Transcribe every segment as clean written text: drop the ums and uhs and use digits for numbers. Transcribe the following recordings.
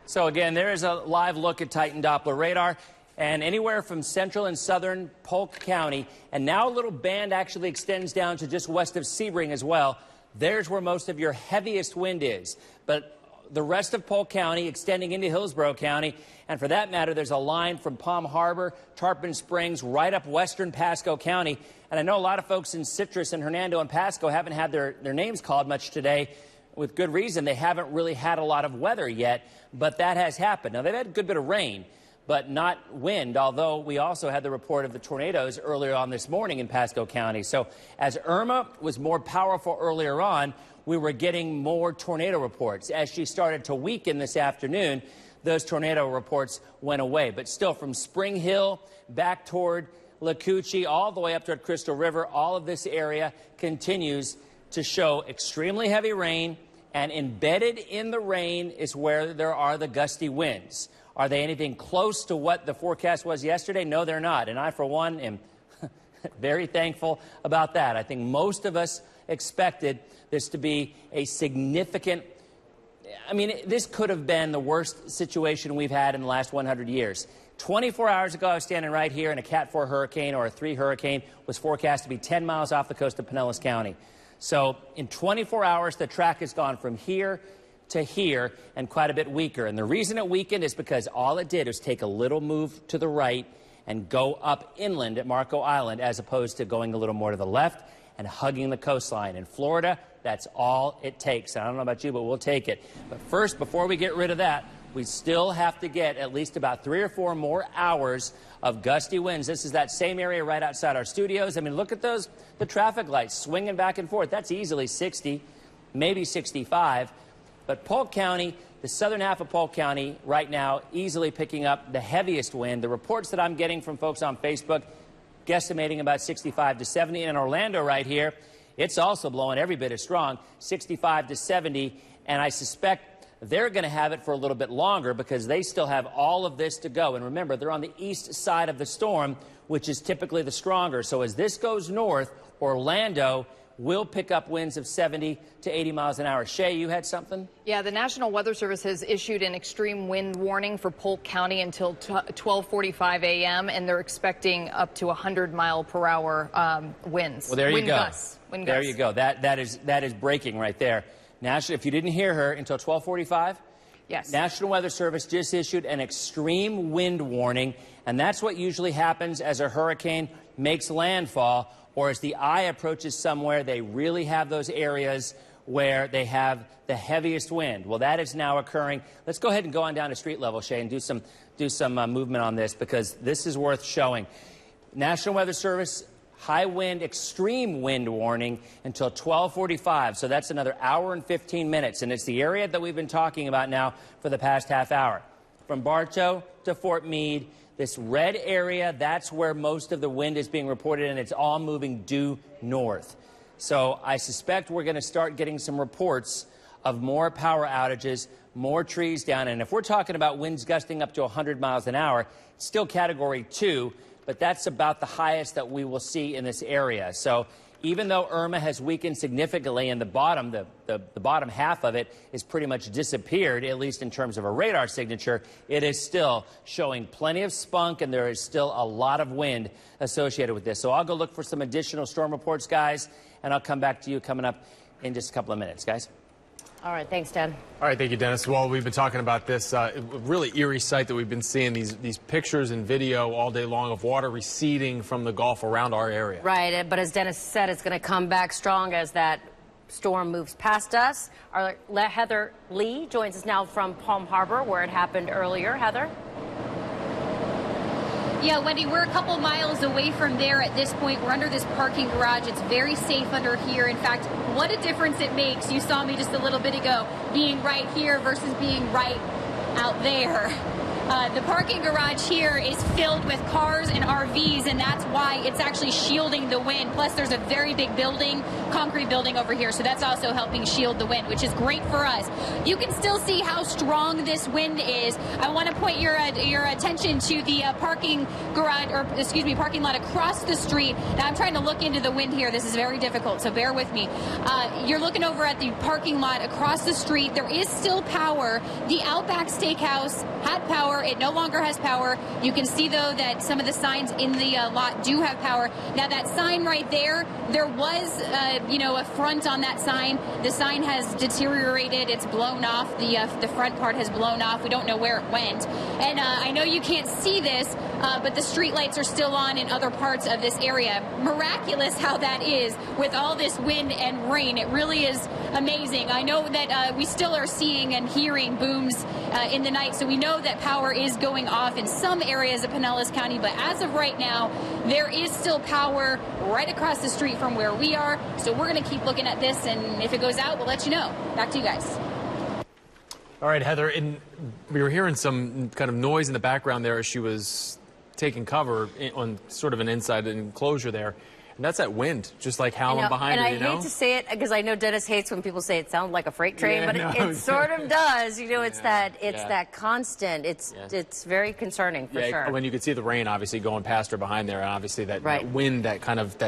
So again, there is a live look at Titan Doppler radar, and anywhere from central and southern Polk County, and now a little band actually extends down to just west of Sebring as well. There's where most of your heaviest wind is. But the rest of Polk County extending into Hillsborough County, and for that matter, there's a line from Palm Harbor, Tarpon Springs, right up western Pasco County. And I know a lot of folks in Citrus and Hernando and Pasco haven't had their names called much today. With good reason. They haven't really had a lot of weather yet, but that has happened. Now, they've had a good bit of rain, but not wind, although we also had the report of the tornadoes earlier on this morning in Pasco County. So as Irma was more powerful earlier on, we were getting more tornado reports. As she started to weaken this afternoon, those tornado reports went away. But still, from Spring Hill back toward La Cucci, all the way up toward Crystal River, all of this area continues to show extremely heavy rain, and embedded in the rain is where there are the gusty winds. Are they anything close to what the forecast was yesterday? No, they're not. And I, for one, am very thankful about that. I think most of us expected this to be a significant, this could have been the worst situation we've had in the last 100 years. 24 hours ago, I was standing right here, and a Cat 4 hurricane or a 3 hurricane was forecast to be 10 miles off the coast of Pinellas County. So in 24 hours, the track has gone from here to here and quite a bit weaker. And the reason it weakened is because all it did was take a little move to the right and go up inland at Marco Island, as opposed to going a little more to the left and hugging the coastline. In Florida, that's all it takes. I don't know about you, but we'll take it. But first, before we get rid of that, we still have to get at least about 3 or 4 more hours of gusty winds. This is that same area right outside our studios. Look at those, the traffic lights swinging back and forth. That's easily 60, maybe 65. But Polk County, the southern half of Polk County right now, easily picking up the heaviest wind. The reports that I'm getting from folks on Facebook, guesstimating about 65 to 70. And in Orlando right here, it's also blowing every bit as strong, 65 to 70. And I suspect they're going to have it for a little bit longer because they still have all of this to go. And remember, they're on the east side of the storm, which is typically the stronger. So as this goes north, Orlando will pick up winds of 70 to 80 miles an hour. Shay, you had something? Yeah, the National Weather Service has issued an extreme wind warning for Polk County until 12:45 a.m., and they're expecting up to 100-mile-per-hour winds. Well, there you go. Wind there gusts. You go. That is breaking right there. If you didn't hear her until 12:45, yes. National Weather Service just issued an extreme wind warning, and that's what usually happens as a hurricane makes landfall, or as the eye approaches somewhere. They really have those areas where they have the heaviest wind. Well, that is now occurring. Let's go ahead and go on down to street level, Shay, and do some movement on this, because this is worth showing. National Weather Service high wind, extreme wind warning until 12:45. So that's another hour and 15 minutes. And it's the area that we've been talking about now for the past half hour. From Bartow to Fort Meade, this red area, that's where most of the wind is being reported, and it's all moving due north. So I suspect we're going to start getting some reports of more power outages, more trees down. And if we're talking about winds gusting up to 100 miles an hour, it's still Category 2. But that's about the highest that we will see in this area. So even though Irma has weakened significantly and the bottom half of it is pretty much disappeared, at least in terms of a radar signature, it is still showing plenty of spunk, and there is still a lot of wind associated with this. So I'll go look for some additional storm reports, guys, and I'll come back to you coming up in just a couple of minutes, guys. All right, thanks, Dan. All right, thank you, Dennis. Well, we've been talking about this really eerie sight that we've been seeing, these pictures and video all day long of water receding from the Gulf around our area. Right, but as Dennis said, it's going to come back strong as that storm moves past us. Our Heather Lee joins us now from Palm Harbor, where it happened earlier. Heather? Yeah, Wendy, we're a couple miles away from there at this point. We're under this parking garage. It's very safe under here. In fact, what a difference it makes. You saw me just a little bit ago being right here versus being right out there. The parking garage here is filled with cars and RVs, and that's why it's actually shielding the wind. Plus, there's a very big building, concrete building over here, so that's also helping shield the wind, which is great for us. You can still see how strong this wind is. I want to point your attention to the parking garage, or excuse me, parking lot across the street. Now, I'm trying to look into the wind here. This is very difficult, so bear with me. You're looking over at the parking lot across the street. There is still power. The Outback Steakhouse had power. It no longer has power. You can see, though, that some of the signs in the lot do have power. Now, that sign right there was, a front on that sign. The sign has deteriorated. It's blown off. The front part has blown off. We don't know where it went. And I know you can't see this, but the street lights are still on in other parts of this area. Miraculous how that is with all this wind and rain. It really is amazing. I know that we still are seeing and hearing booms in the night, so we know that power is going off in some areas of Pinellas County, but as of right now, there is still power right across the street from where we are, so we're going to keep looking at this, and if it goes out, we'll let you know. Back to you guys. All right, Heather, we were hearing some kind of noise in the background there as she was taking cover on sort of an inside enclosure there. And that's that wind, just like howling behind her, And I hate to say it, because I know Dennis hates when people say it sounds like a freight train, Yeah, but no. it sort of does. It's that constant. It's very concerning for sure. When you could see the rain obviously going past her behind there, and obviously that wind, that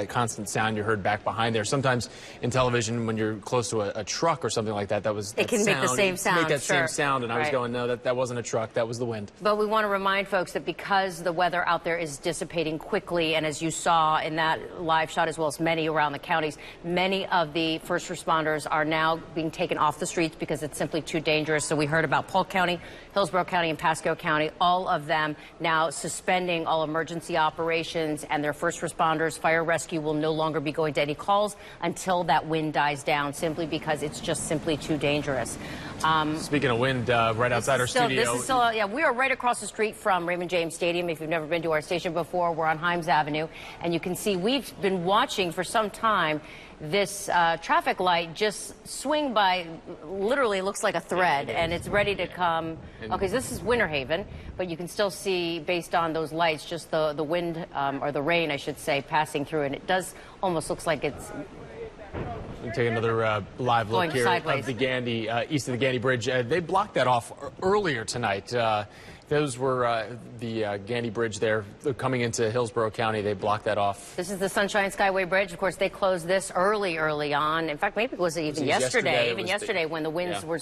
constant sound you heard back behind there. Sometimes in television, when you're close to a truck or something like that, it can make the same sound. Make that same sound, and I was going, no, that wasn't a truck, that was the wind. But we want to remind folks that because the weather out there is dissipating quickly, and as you saw in that live shot, as well as many around the counties, many of the first responders are now being taken off the streets because it's simply too dangerous. So we heard about Polk County, Hillsborough County, and Pasco County, all of them now suspending all emergency operations, and their first responders, fire rescue, will no longer be going to any calls until that wind dies down, simply because it's just simply too dangerous. Speaking of wind, right outside our studio. We are right across the street from Raymond James Stadium. If you've never been to our station before, we're on Himes Avenue, and you can see we've been watching for some time this traffic light just swing by. Literally looks like a thread, and it's ready to come. Okay, so this is Winter Haven, but you can still see, based on those lights, just the wind, or the rain, I should say, passing through, and it does almost looks like it's. We take another live look here sideways. of the Gandy, east of the Gandy Bridge. They blocked that off earlier tonight. Those were the Gandy Bridge there coming into Hillsborough County. They blocked that off. This is the Sunshine Skyway Bridge. Of course, they closed this early on. In fact, maybe it was even yesterday. Even yesterday when the winds were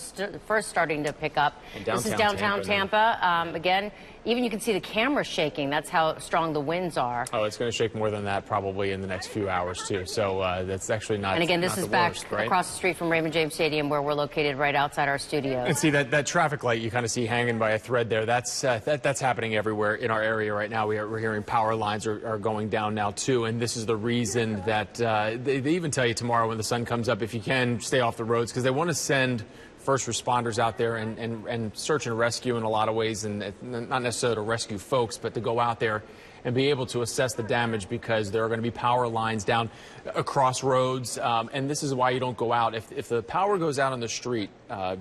first starting to pick up. This is downtown Tampa. Again, even you can see the camera shaking. That's how strong the winds are. Oh, it's going to shake more than that probably in the next few hours, too. So that's actually not. And again, this is back right? across the street from Raymond James Stadium, where we're located right outside our studio. And see that traffic light you kind of see hanging by a thread there. That's happening everywhere in our area right now. We're hearing power lines are going down now, too. And this is the reason that they even tell you tomorrow when the sun comes up, if you can, stay off the roads, because they want to send first responders out there and search and rescue in a lot of ways, and not necessarily to rescue folks, but to go out there and be able to assess the damage, because there are going to be power lines down across roads, and this is why you don't go out. If the power goes out on the street,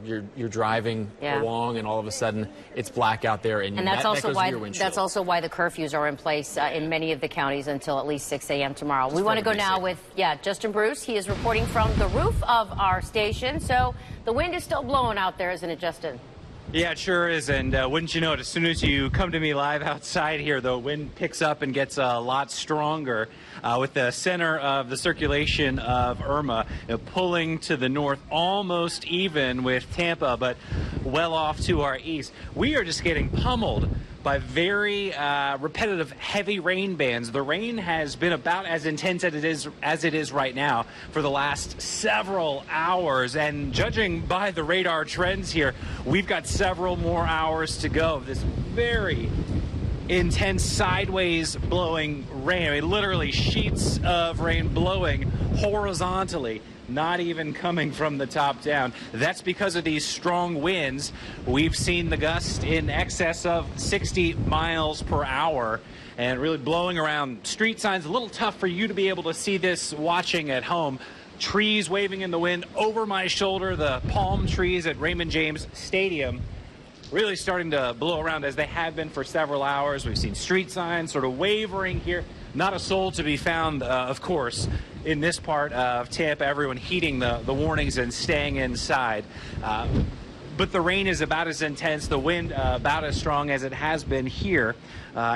you're driving along, and all of a sudden it's black out there, and that's that goes to your windshield. That's also why the curfews are in place in many of the counties until at least 6 a.m. tomorrow. We want to go now with Justin Bruce. He is reporting from the roof of our station. So the wind is still blowing out there, isn't it, Justin? Yeah, it sure is, and wouldn't you know it, as soon as you come to me live outside here, the wind picks up and gets a lot stronger, with the center of the circulation of Irma pulling to the north, almost even with Tampa, but well off to our east. We are just getting pummeled by very repetitive heavy rain bands. The rain has been about as intense as it is right now for the last several hours, and judging by the radar trends here, we've got several more hours to go of this very intense sideways blowing rain. I mean, literally sheets of rain blowing horizontally, not even coming from the top down. That's because of these strong winds. We've seen the gust in excess of 60 miles per hour and really blowing around street signs. A little tough for you to be able to see this watching at home. Trees waving in the wind over my shoulder, the palm trees at Raymond James Stadium. really starting to blow around as they have been for several hours. We've seen street signs sort of wavering here. Not a soul to be found, of course, in this part of Tampa. Everyone heeding the warnings and staying inside. But the rain is about as intense, the wind about as strong as it has been here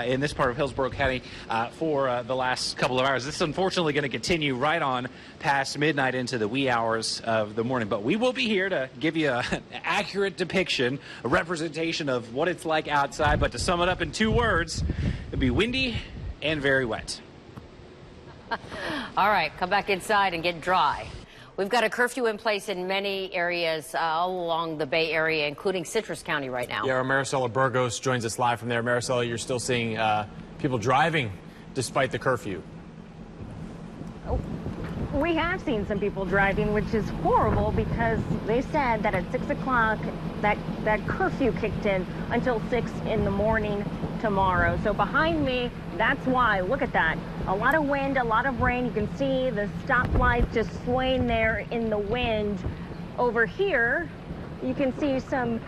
in this part of Hillsborough County for the last couple of hours. This is unfortunately going to continue right on past midnight into the wee hours of the morning. But we will be here to give you an accurate depiction, a representation of what it's like outside. But to sum it up in 2 words, it'd be windy and very wet. All right, come back inside and get dry. We've got a curfew in place in many areas all along the Bay Area, including Citrus County right now. Yeah, our Maricela Burgos joins us live from there. Maricela, you're still seeing people driving despite the curfew. We have seen some people driving, which is horrible because they said that at 6 o'clock that curfew kicked in until 6 in the morning tomorrow. So behind me, that's why. Look at that. A lot of wind, a lot of rain. You can see the stoplights just swaying there in the wind. Over here, you can see some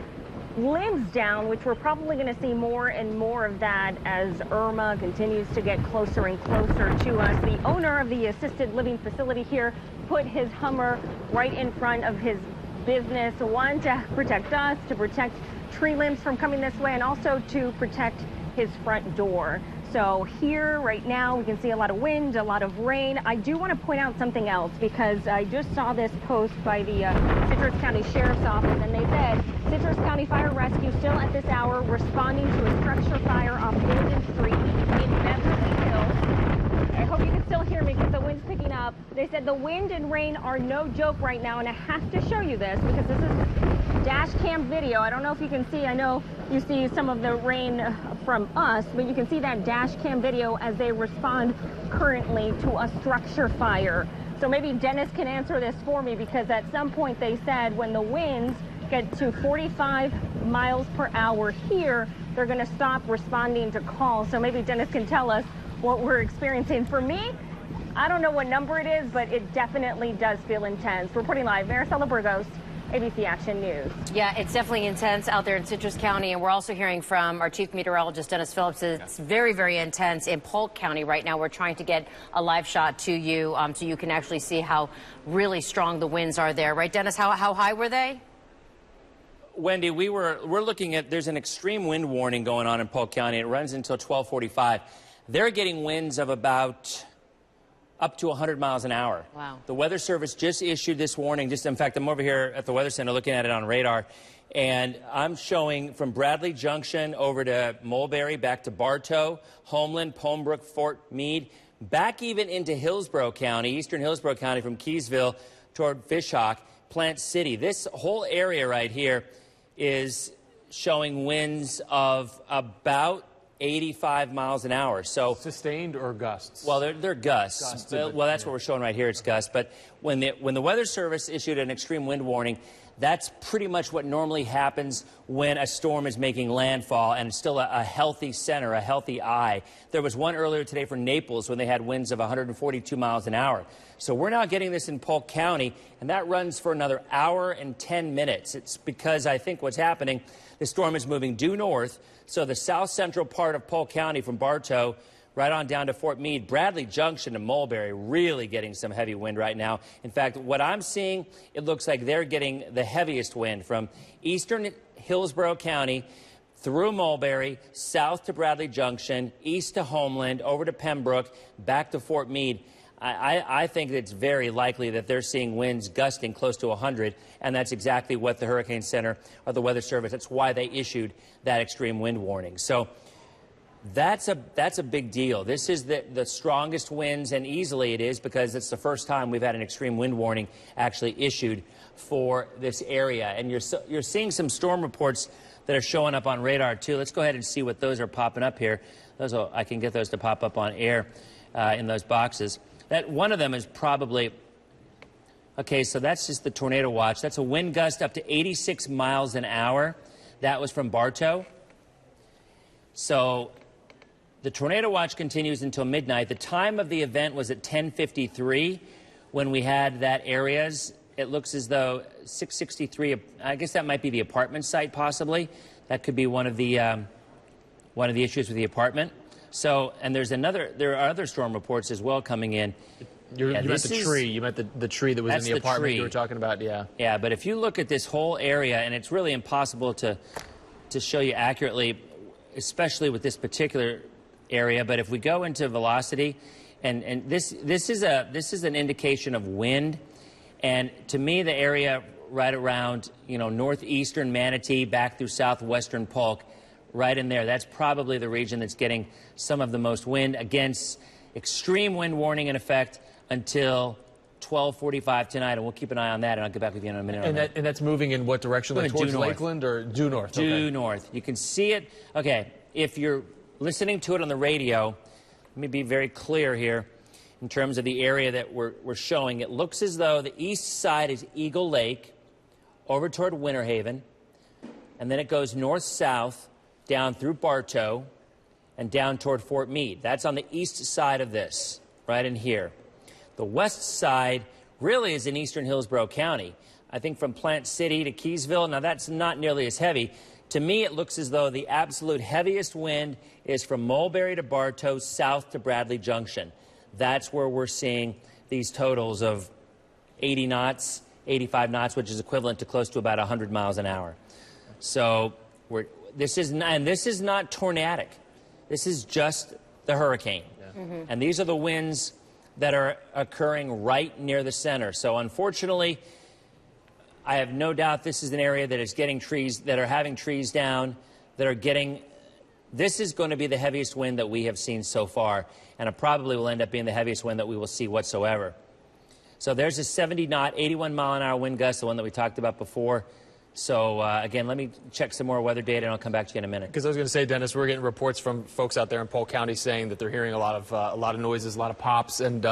limbs down, which we're probably going to see more and more of that as Irma continues to get closer and closer to us. The owner of the assisted living facility here put his Hummer right in front of his business, one to protect us, to protect tree limbs from coming this way, and also to protect his front door. So here right now we can see a lot of wind, a lot of rain. I do want to point out something else because I just saw this post by the Citrus County Sheriff's Office, and they said Citrus County Fire Rescue still at this hour responding to a structure fire off Golden Street in Beverly Hills. I hope you can still hear me because the wind's picking up. They said the wind and rain are no joke right now, and I have to show you this because this is dash cam video. I don't know if you can see. I know you see some of the rain from us, but you can see that dash cam video as they respond currently to a structure fire. So maybe Dennis can answer this for me because at some point they said when the winds get to 45 miles per hour here, they're going to stop responding to calls. So maybe Dennis can tell us what we're experiencing. For me, I don't know what number it is, but it definitely does feel intense. Reporting live, Maricela Burgos, ABC Action News. Yeah, it's definitely intense out there in Citrus County, and we're also hearing from our chief meteorologist, Dennis Phillips. It's very, very intense in Polk County right now. We're trying to get a live shot to you so you can actually see how really strong the winds are there. Right, Dennis? How high were they? Wendy, we're looking at, there's an extreme wind warning going on in Polk County. It runs until 12:45. They're getting winds of about up to 100 miles an hour. Wow. The Weather Service just issued this warning. In fact, I'm over here at the Weather Center looking at it on radar, and I'm showing from Bradley Junction over to Mulberry, back to Bartow, Homeland, Pomebrook, Fort Meade, back even into Hillsborough County, eastern Hillsborough County from Keysville toward Fishhawk, Plant City. This whole area right here is showing winds of about 85 miles an hour. So Sustained or gusts? Well, they're gusts. Well, that's what we're showing right here. It's gusts. But when the Weather Service issued an extreme wind warning, that's pretty much what normally happens when a storm is making landfall and it's still a healthy center, a healthy eye. There was one earlier today for Naples when they had winds of 142 miles an hour. So we're now getting this in Polk County, and that runs for another hour and 10 minutes. It's because I think what's happening, the storm is moving due north, so the south central part of Polk County from Bartow right on down to Fort Meade, Bradley Junction to Mulberry, really getting some heavy wind right now. In fact, what I'm seeing, it looks like they're getting the heaviest wind from eastern Hillsborough County through Mulberry, south to Bradley Junction, east to Homeland, over to Pembroke, back to Fort Meade. I think it's very likely that they're seeing winds gusting close to 100, and that's exactly what the Hurricane Center or the Weather Service, that's why they issued that extreme wind warning. So that's a big deal. This is the strongest winds, and easily it is because it's the first time we've had an extreme wind warning actually issued for this area. And you're seeing some storm reports that are showing up on radar too. Let's go ahead and see what those are popping up here. I can get those to pop up on air in those boxes. That one of them is probably, okay, so that's just the tornado watch. That's a wind gust up to 86 miles an hour. That was from Bartow. So the tornado watch continues until midnight. The time of the event was at 10:53 when we had that areas. It looks as though 663, I guess that might be the apartment site possibly. That could be one of the issues with the apartment. So, and there are other storm reports as well coming in. You meant the tree. You meant the tree that was in the apartment you were talking about, yeah. Yeah, but if you look at this whole area, and it's really impossible to show you accurately, especially with this particular area, but if we go into velocity, and this is an indication of wind, and to me the area right around, northeastern Manatee back through southwestern Polk, right in there, that's probably the region that's getting some of the most wind. Against extreme wind warning in effect until 12:45 tonight, and we'll keep an eye on that, and I'll get back with you in a minute. And that's moving in what direction? Like towards Lakeland or due north? Due north. You can see it. Okay, if you're listening to it on the radio, let me be very clear here in terms of the area that we're showing. It looks as though the east side is Eagle Lake, over toward Winter Haven, and then it goes north-south down through Bartow and down toward Fort Meade. That's on the east side of this, right in here. The west side really is in eastern Hillsborough County. I think from Plant City to Keysville, now that's not nearly as heavy. To me, it looks as though the absolute heaviest wind is from Mulberry to Bartow, south to Bradley Junction. That's where we're seeing these totals of 80 knots, 85 knots, which is equivalent to close to about 100 miles an hour. So this is not tornadic. This is just the hurricane. Yeah. Mm-hmm. And these are the winds that are occurring right near the center. So unfortunately, I have no doubt this is an area that is getting trees, that are having trees down, that are getting, this is going to be the heaviest wind that we have seen so far, and it probably will end up being the heaviest wind that we will see whatsoever. So there's a 70 knot, 81 mile an hour wind gust, the one that we talked about before. So, again, let me check some more weather data, and I'll come back to you in a minute. Because I was going to say, Dennis, we're getting reports from folks out there in Polk County saying that they're hearing a lot of noises, a lot of pops, and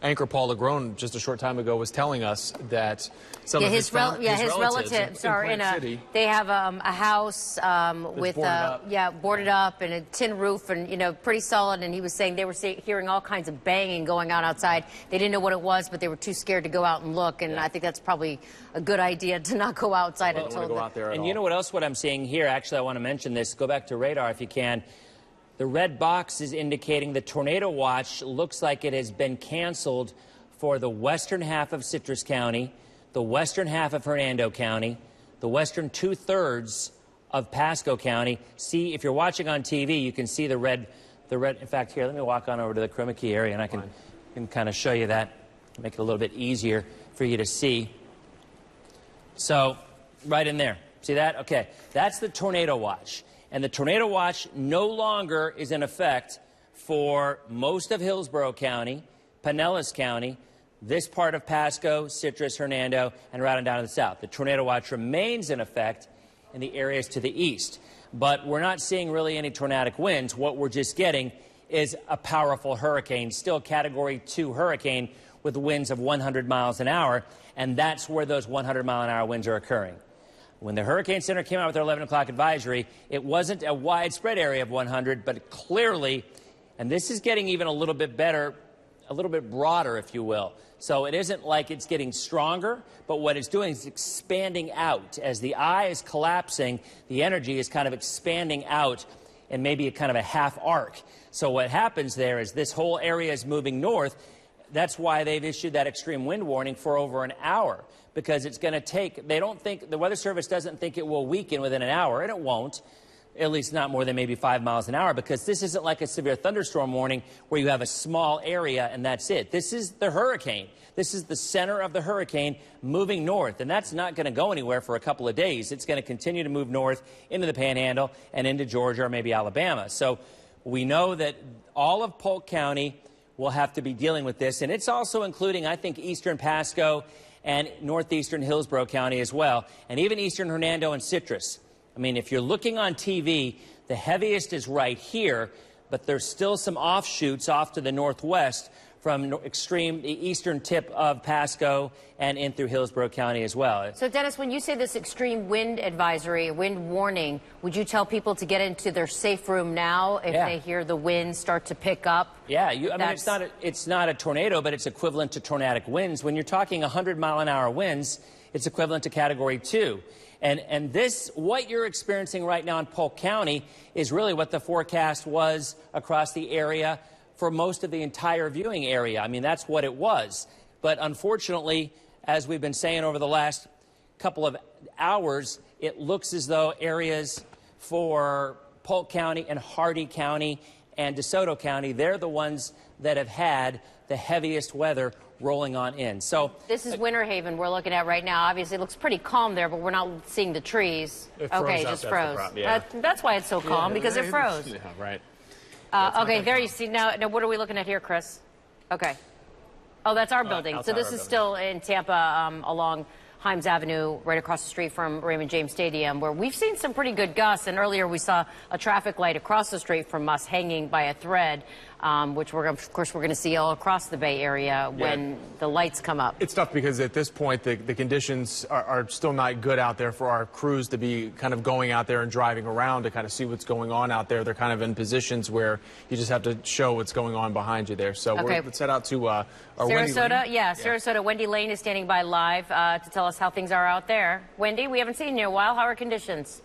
anchor Paul LeGrone just a short time ago was telling us that some of his relatives are in they have a house with boarded up and a tin roof and pretty solid, and he was saying they were hearing all kinds of banging going on outside. They didn't know what it was, but they were too scared to go out and look, and I think that's probably a good idea to not go outside until go out there at all. You know what I'm seeing here? Actually, I want to mention this. Go back to radar if you can. The red box is indicating the tornado watch looks like it has been canceled for the western half of Citrus County, the western half of Hernando County, the western two-thirds of Pasco County. See, if you're watching on TV, you can see the red. In fact, here, let me walk on over to the chroma key area, and I can kind of show you that, make it a little bit easier for you to see. So, right in there. See that? Okay. That's the tornado watch. And the tornado watch no longer is in effect for most of Hillsborough County, Pinellas County, this part of Pasco, Citrus, Hernando, and right on down to the south. The tornado watch remains in effect in the areas to the east. But we're not seeing really any tornadic winds. What we're just getting is a powerful hurricane, still Category 2 hurricane with winds of 100 miles an hour. And that's where those 100-mile-an-hour winds are occurring. When the Hurricane Center came out with their 11 o'clock advisory, it wasn't a widespread area of 100, but clearly, and this is getting even a little bit better, a little bit broader, if you will. So it isn't like it's getting stronger, but what it's doing is expanding out. As the eye is collapsing, the energy is kind of expanding out in maybe a kind of a half arc. So what happens there is this whole area is moving north. That's why they've issued that extreme wind warning for over an hour, because it's going to take, they don't think, the Weather Service doesn't think it will weaken within an hour, and it won't, at least not more than maybe 5 miles an hour, because this isn't like a severe thunderstorm warning where you have a small area and that's it. This is the hurricane. This is the center of the hurricane moving north, and that's not going to go anywhere for a couple of days. It's going to continue to move north into the Panhandle and into Georgia or maybe Alabama. So we know that all of Polk County will have to be dealing with this, and it's also including, I think, eastern Pasco and northeastern Hillsborough County as well, and even eastern Hernando and Citrus. I mean, if you're looking on TV, the heaviest is right here, but there's still some offshoots off to the northwest from the eastern tip of Pasco and in through Hillsborough County as well. So, Dennis, when you say this extreme wind advisory, wind warning, would you tell people to get into their safe room now if they hear the wind start to pick up? Yeah, I mean, it's not a tornado, but it's equivalent to tornadic winds. When you're talking 100-mile-an-hour winds, it's equivalent to Category 2. And this, what you're experiencing right now in Polk County, is really what the forecast was across the area for most of the entire viewing area. I mean, that's what it was. But unfortunately, as we've been saying over the last couple of hours, it looks as though areas for Polk County and Hardee County and DeSoto County, they're the ones that have had the heaviest weather rolling on in. So this is Winter Haven we're looking at right now. Obviously, it looks pretty calm there, but we're not seeing the trees. Okay, it just froze. That's why it's so calm, because it froze. Yeah, right. Okay, there you see. Now, what are we looking at here, Chris? Okay. Oh, that's our building. So this is still in Tampa along Himes Avenue, right across the street from Raymond James Stadium, where we've seen some pretty good gusts. And earlier we saw a traffic light across the street from us hanging by a thread, which of course we're going to see all across the Bay Area when the lights come up. It's tough because at this point the conditions are still not good out there for our crews to be kind of going out there and driving around to kind of see what's going on out there. They're kind of in positions where you just have to show what's going on behind you there. So let's head out to our Sarasota. Sarasota. Wendy Lane is standing by live to tell us how things are out there. Wendy, we haven't seen you in a while. How are conditions?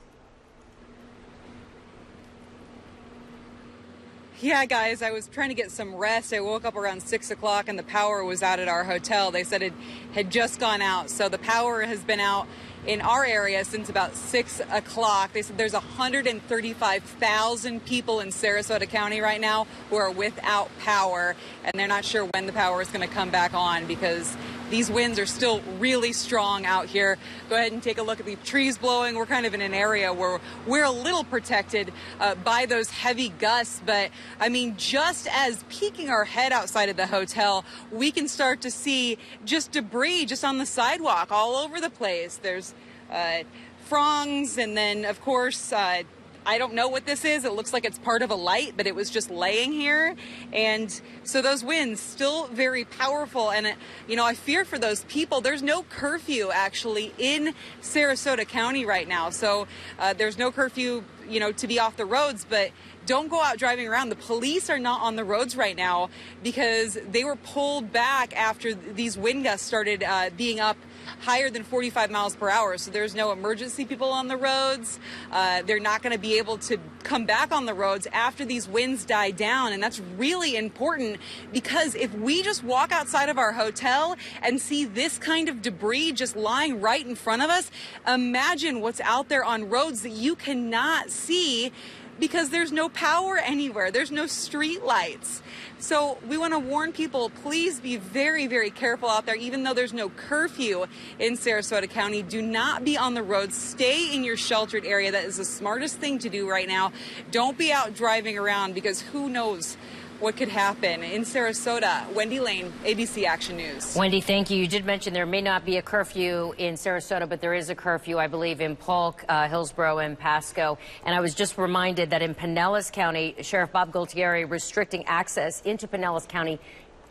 Yeah, guys, I was trying to get some rest. I woke up around 6 o'clock and the power was out at our hotel. They said it had just gone out. So the power has been out in our area since about 6 o'clock. They said there's 135,000 people in Sarasota County right now who are without power, and they're not sure when the power is going to come back on because these winds are still really strong out here. Go ahead and take a look at the trees blowing. We're kind of in an area where we're a little protected by those heavy gusts. But, I mean, just as peeking our head outside of the hotel, we can start to see just debris just on the sidewalk all over the place. There's fronds, and then, of course, I don't know what this is. It looks like it's part of a light, but it was just laying here. And so those winds still very powerful. And, you know, I fear for those people. There's no curfew actually in Sarasota County right now. So there's no curfew, you know, to be off the roads, but don't go out driving around. The police are not on the roads right now because they were pulled back after these wind gusts started being up higher than 45 miles per hour. So there's no emergency people on the roads. They're not going to be able to come back on the roads after these winds die down. And that's really important because if we just walk outside of our hotel and see this kind of debris just lying right in front of us, imagine what's out there on roads that you cannot see because there's no power anywhere. There's no street lights. So we want to warn people, please be very, very careful out there. Even though there's no curfew in Sarasota County, do not be on the roads. Stay in your sheltered area. That is the smartest thing to do right now. Don't be out driving around because who knows what could happen. In Sarasota, Wendy Lane, ABC Action News. Wendy, thank you. You did mention there may not be a curfew in Sarasota, but there is a curfew, I believe, in Polk, Hillsborough, and Pasco. And I was just reminded that in Pinellas County, Sheriff Bob Gualtieri restricting access into Pinellas County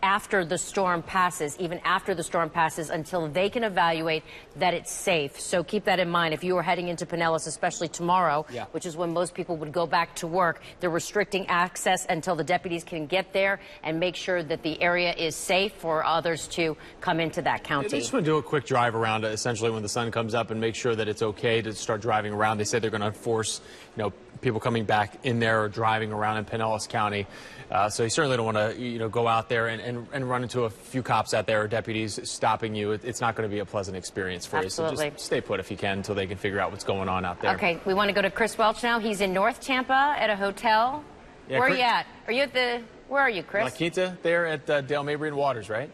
after the storm passes, even after the storm passes, until they can evaluate that it's safe. So keep that in mind. If you are heading into Pinellas, especially tomorrow, which is when most people would go back to work, they're restricting access until the deputies can get there and make sure that the area is safe for others to come into that county. They just want to do a quick drive around, essentially, when the sun comes up and make sure that it's okay to start driving around. They said they're going to force, you know, people coming back in there or driving around in Pinellas County. So you certainly don't want to, you know, go out there and run into a few cops out there or deputies stopping you. It's not going to be a pleasant experience for you. So just stay put if you can until they can figure out what's going on out there. Okay, we want to go to Chris Welch now. He's in North Tampa at a hotel. Yeah, where are you at? Are you at the, where are you, Chris? La Quinta there at Dale Mabry and Waters, right?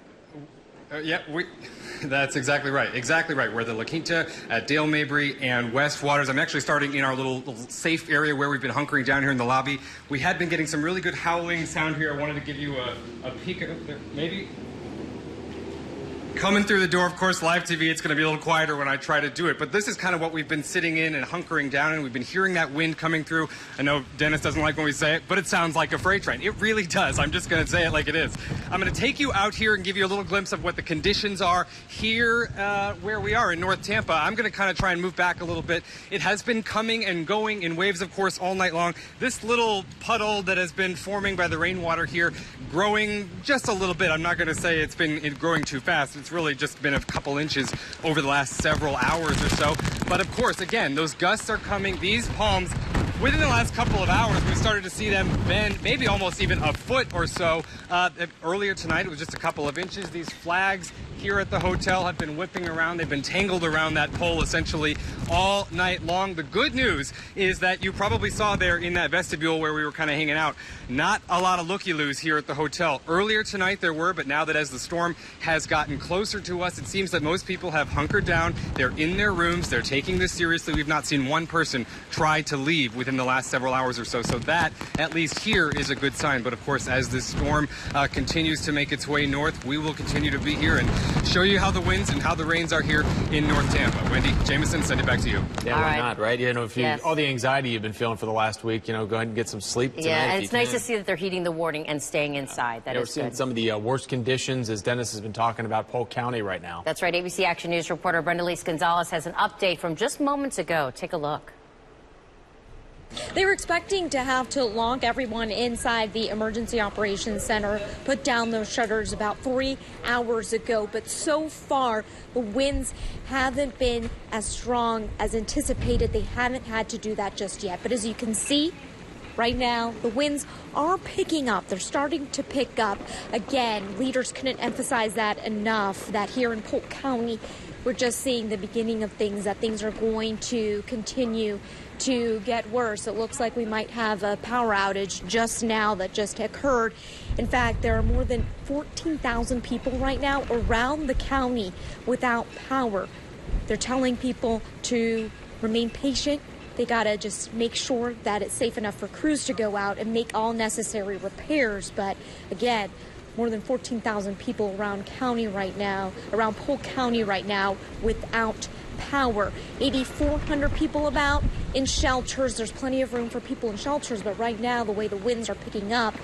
That's exactly right. Exactly right. We're the La Quinta at Dale Mabry and West Waters. I'm actually starting in our little safe area where we've been hunkering down here in the lobby. We had been getting some really good howling sound here. I wanted to give you a peek at it there, maybe. Coming through the door, of course, live TV, it's going to be a little quieter when I try to do it. But this is kind of what we've been sitting in and hunkering down, and we've been hearing that wind coming through. I know Dennis doesn't like when we say it, but it sounds like a freight train. It really does. I'm just going to say it like it is. I'm going to take you out here and give you a little glimpse of what the conditions are here where we are in North Tampa. I'm going to kind of try and move back a little bit. It has been coming and going in waves, of course, all night long. This little puddle that has been forming by the rainwater here, growing just a little bit. I'm not going to say it's been growing too fast. It's really just been a couple inches over the last several hours or so. But of course, again, those gusts are coming. These palms, within the last couple of hours, we started to see them bend maybe almost even a foot or so. Earlier tonight, it was just a couple of inches. These flags here at the hotel have been whipping around. They've been tangled around that pole essentially all night long. The good news is that you probably saw there in that vestibule where we were kind of hanging out, not a lot of looky-loos here at the hotel. Earlier tonight there were, but now that as the storm has gotten closer to us, it seems that most people have hunkered down. They're in their rooms. They're taking this seriously. We've not seen one person try to leave within the last several hours or so. So that, at least here, is a good sign. But of course, as this storm continues to make its way north, we will continue to be here and show you how the winds and how the rains are here in North Tampa. Wendy, Jameson, send it back to you. Yeah, why not, right? You know, if you, Yes. all the anxiety you've been feeling for the last week, you know, go ahead and get some sleep tonight. Yeah, and if it's you nice can. to see that they're heeding the warning and staying inside. That We're is seeing good. some of the worst conditions, as Dennis has been talking about, Polk County right now. That's right. ABC Action News reporter Brenda-Lise Gonzalez has an update from just moments ago. Take a look. They were expecting to have to lock everyone inside the Emergency Operations Center, put down those shutters about 3 hours ago. But so far, the winds haven't been as strong as anticipated. They haven't had to do that just yet. But as you can see, right now, the winds are picking up. They're starting to pick up. Again, leaders couldn't emphasize that enough, that here in Polk County, we're just seeing the beginning of things, that things are going to continue to get worse. It looks like we might have a power outage just now that just occurred. In fact, there are more than 14,000 people right now around the county without power. They're telling people to remain patient. They gotta just make sure that it's safe enough for crews to go out and make all necessary repairs. But again, more than 14,000 people around county right now, around Polk County right now without power. 8,400 people about in shelters. There's plenty of room for people in shelters, but right now, the way the winds are picking up,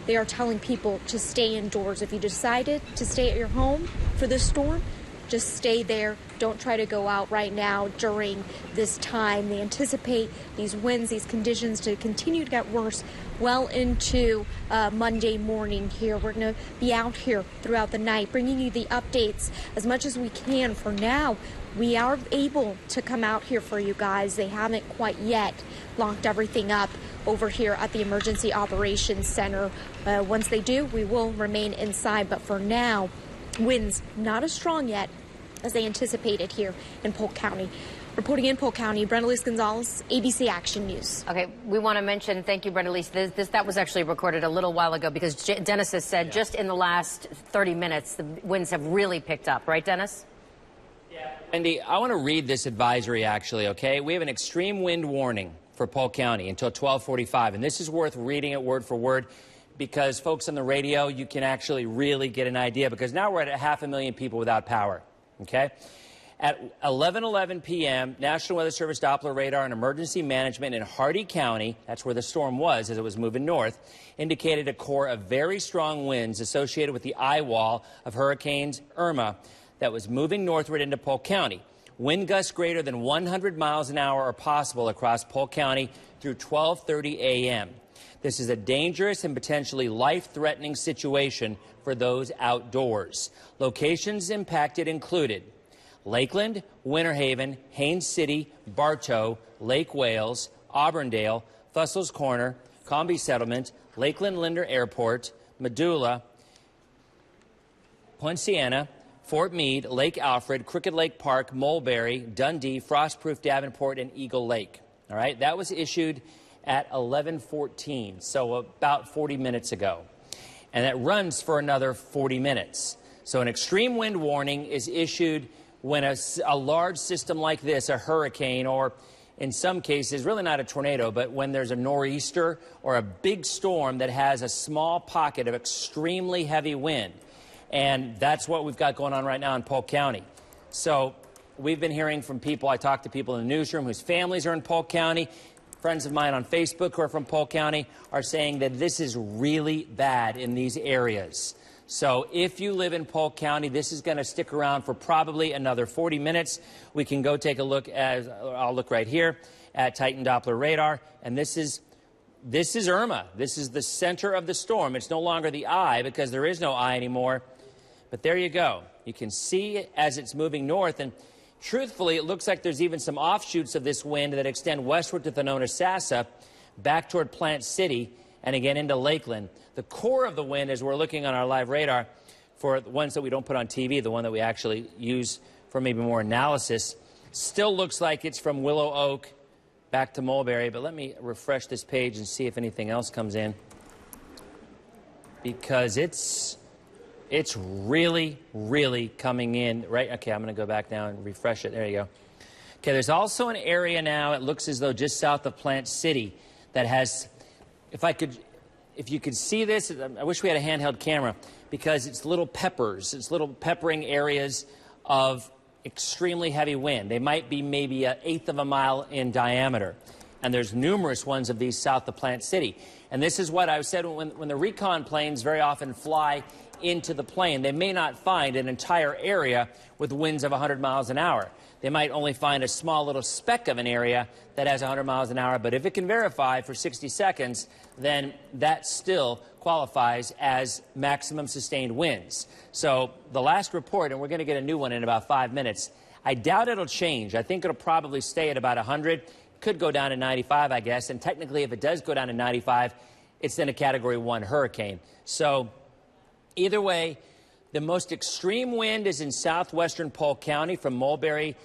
they are telling people to stay indoors. If you decided to stay at your home for this storm, just stay there. Don't try to go out right now during this time. They anticipate these winds, these conditions to continue to get worse well into Monday morning here. We're going to be out here throughout the night, bringing you the updates as much as we can. For now, we are able to come out here for you guys. They haven't quite yet locked everything up over here at the Emergency Operations Center. Once they do, we will remain inside. But for now, winds not as strong yet as they anticipated here in Polk County. Reporting in Polk County, Brenda-Lise Gonzalez, ABC Action News. Okay, we want to mention, thank you, Brenda-Lise, that was actually recorded a little while ago because Dennis has said just in the last 30 minutes, the winds have really picked up. Right, Dennis? Wendy, I want to read this advisory, actually, okay? We have an extreme wind warning for Polk County until 12:45, and this is worth reading it word for word because, folks on the radio, you can actually really get an idea because now we're at 500,000 people without power, okay? At 11:11 p.m., National Weather Service Doppler radar and emergency management in Hardee County, that's where the storm was as it was moving north, indicated a core of very strong winds associated with the eye wall of Hurricane Irma that was moving northward into Polk County. Wind gusts greater than 100 miles an hour are possible across Polk County through 12:30 a.m. This is a dangerous and potentially life-threatening situation for those outdoors. Locations impacted included Lakeland, Winter Haven, Haines City, Bartow, Lake Wales, Auburndale, Fussel's Corner, Comby Settlement, Lakeland Linder Airport, Medulla, Poinciana, Fort Meade, Lake Alfred, Crooked Lake Park, Mulberry, Dundee, Frostproof Davenport, and Eagle Lake. All right, that was issued at 11:14, so about 40 minutes ago. And that runs for another 40 minutes. So an extreme wind warning is issued when a large system like this, a hurricane, or in some cases, really not a tornado, but when there's a nor'easter or a big storm that has a small pocket of extremely heavy wind. And that's what we've got going on right now in Polk County. So we've been hearing from people, I talked to people in the newsroom whose families are in Polk County. Friends of mine on Facebook who are from Polk County are saying that this is really bad in these areas. So if you live in Polk County, this is going to stick around for probably another 40 minutes. We can go take a look at, I'll look right here at Titan Doppler radar. And this is Irma. This is the center of the storm. It's no longer the eye because there is no eye anymore. But there you go. You can see it as it's moving north, and truthfully, it looks like there's even some offshoots of this wind that extend westward to Winona-Sassa, back toward Plant City, and again into Lakeland. The core of the wind, as we're looking on our live radar, for the ones that we don't put on TV, the one that we actually use for maybe more analysis, still looks like it's from Willow Oak back to Mulberry. But let me refresh this page and see if anything else comes in, because it's really, really coming in, right? Okay, I'm going to go back now and refresh it. There you go. Okay, there's also an area now, it looks as though just south of Plant City, that has, if you could see this, I wish we had a handheld camera, because it's little peppers. It's little peppering areas of extremely heavy wind. They might be maybe 1/8 of a mile in diameter. And there's numerous ones of these south of Plant City. And this is what I said when the recon planes very often fly into the plane, they may not find an entire area with winds of 100 miles an hour. They might only find a small little speck of an area that has 100 miles an hour. But if it can verify for 60 seconds, then that still qualifies as maximum sustained winds. So the last report, and we're going to get a new one in about 5 minutes, I doubt it'll change. I think it'll probably stay at about 100. Could go down to 95, I guess. And technically, if it does go down to 95, it's then a Category 1 hurricane. So either way, the most extreme wind is in southwestern Polk County from Mulberry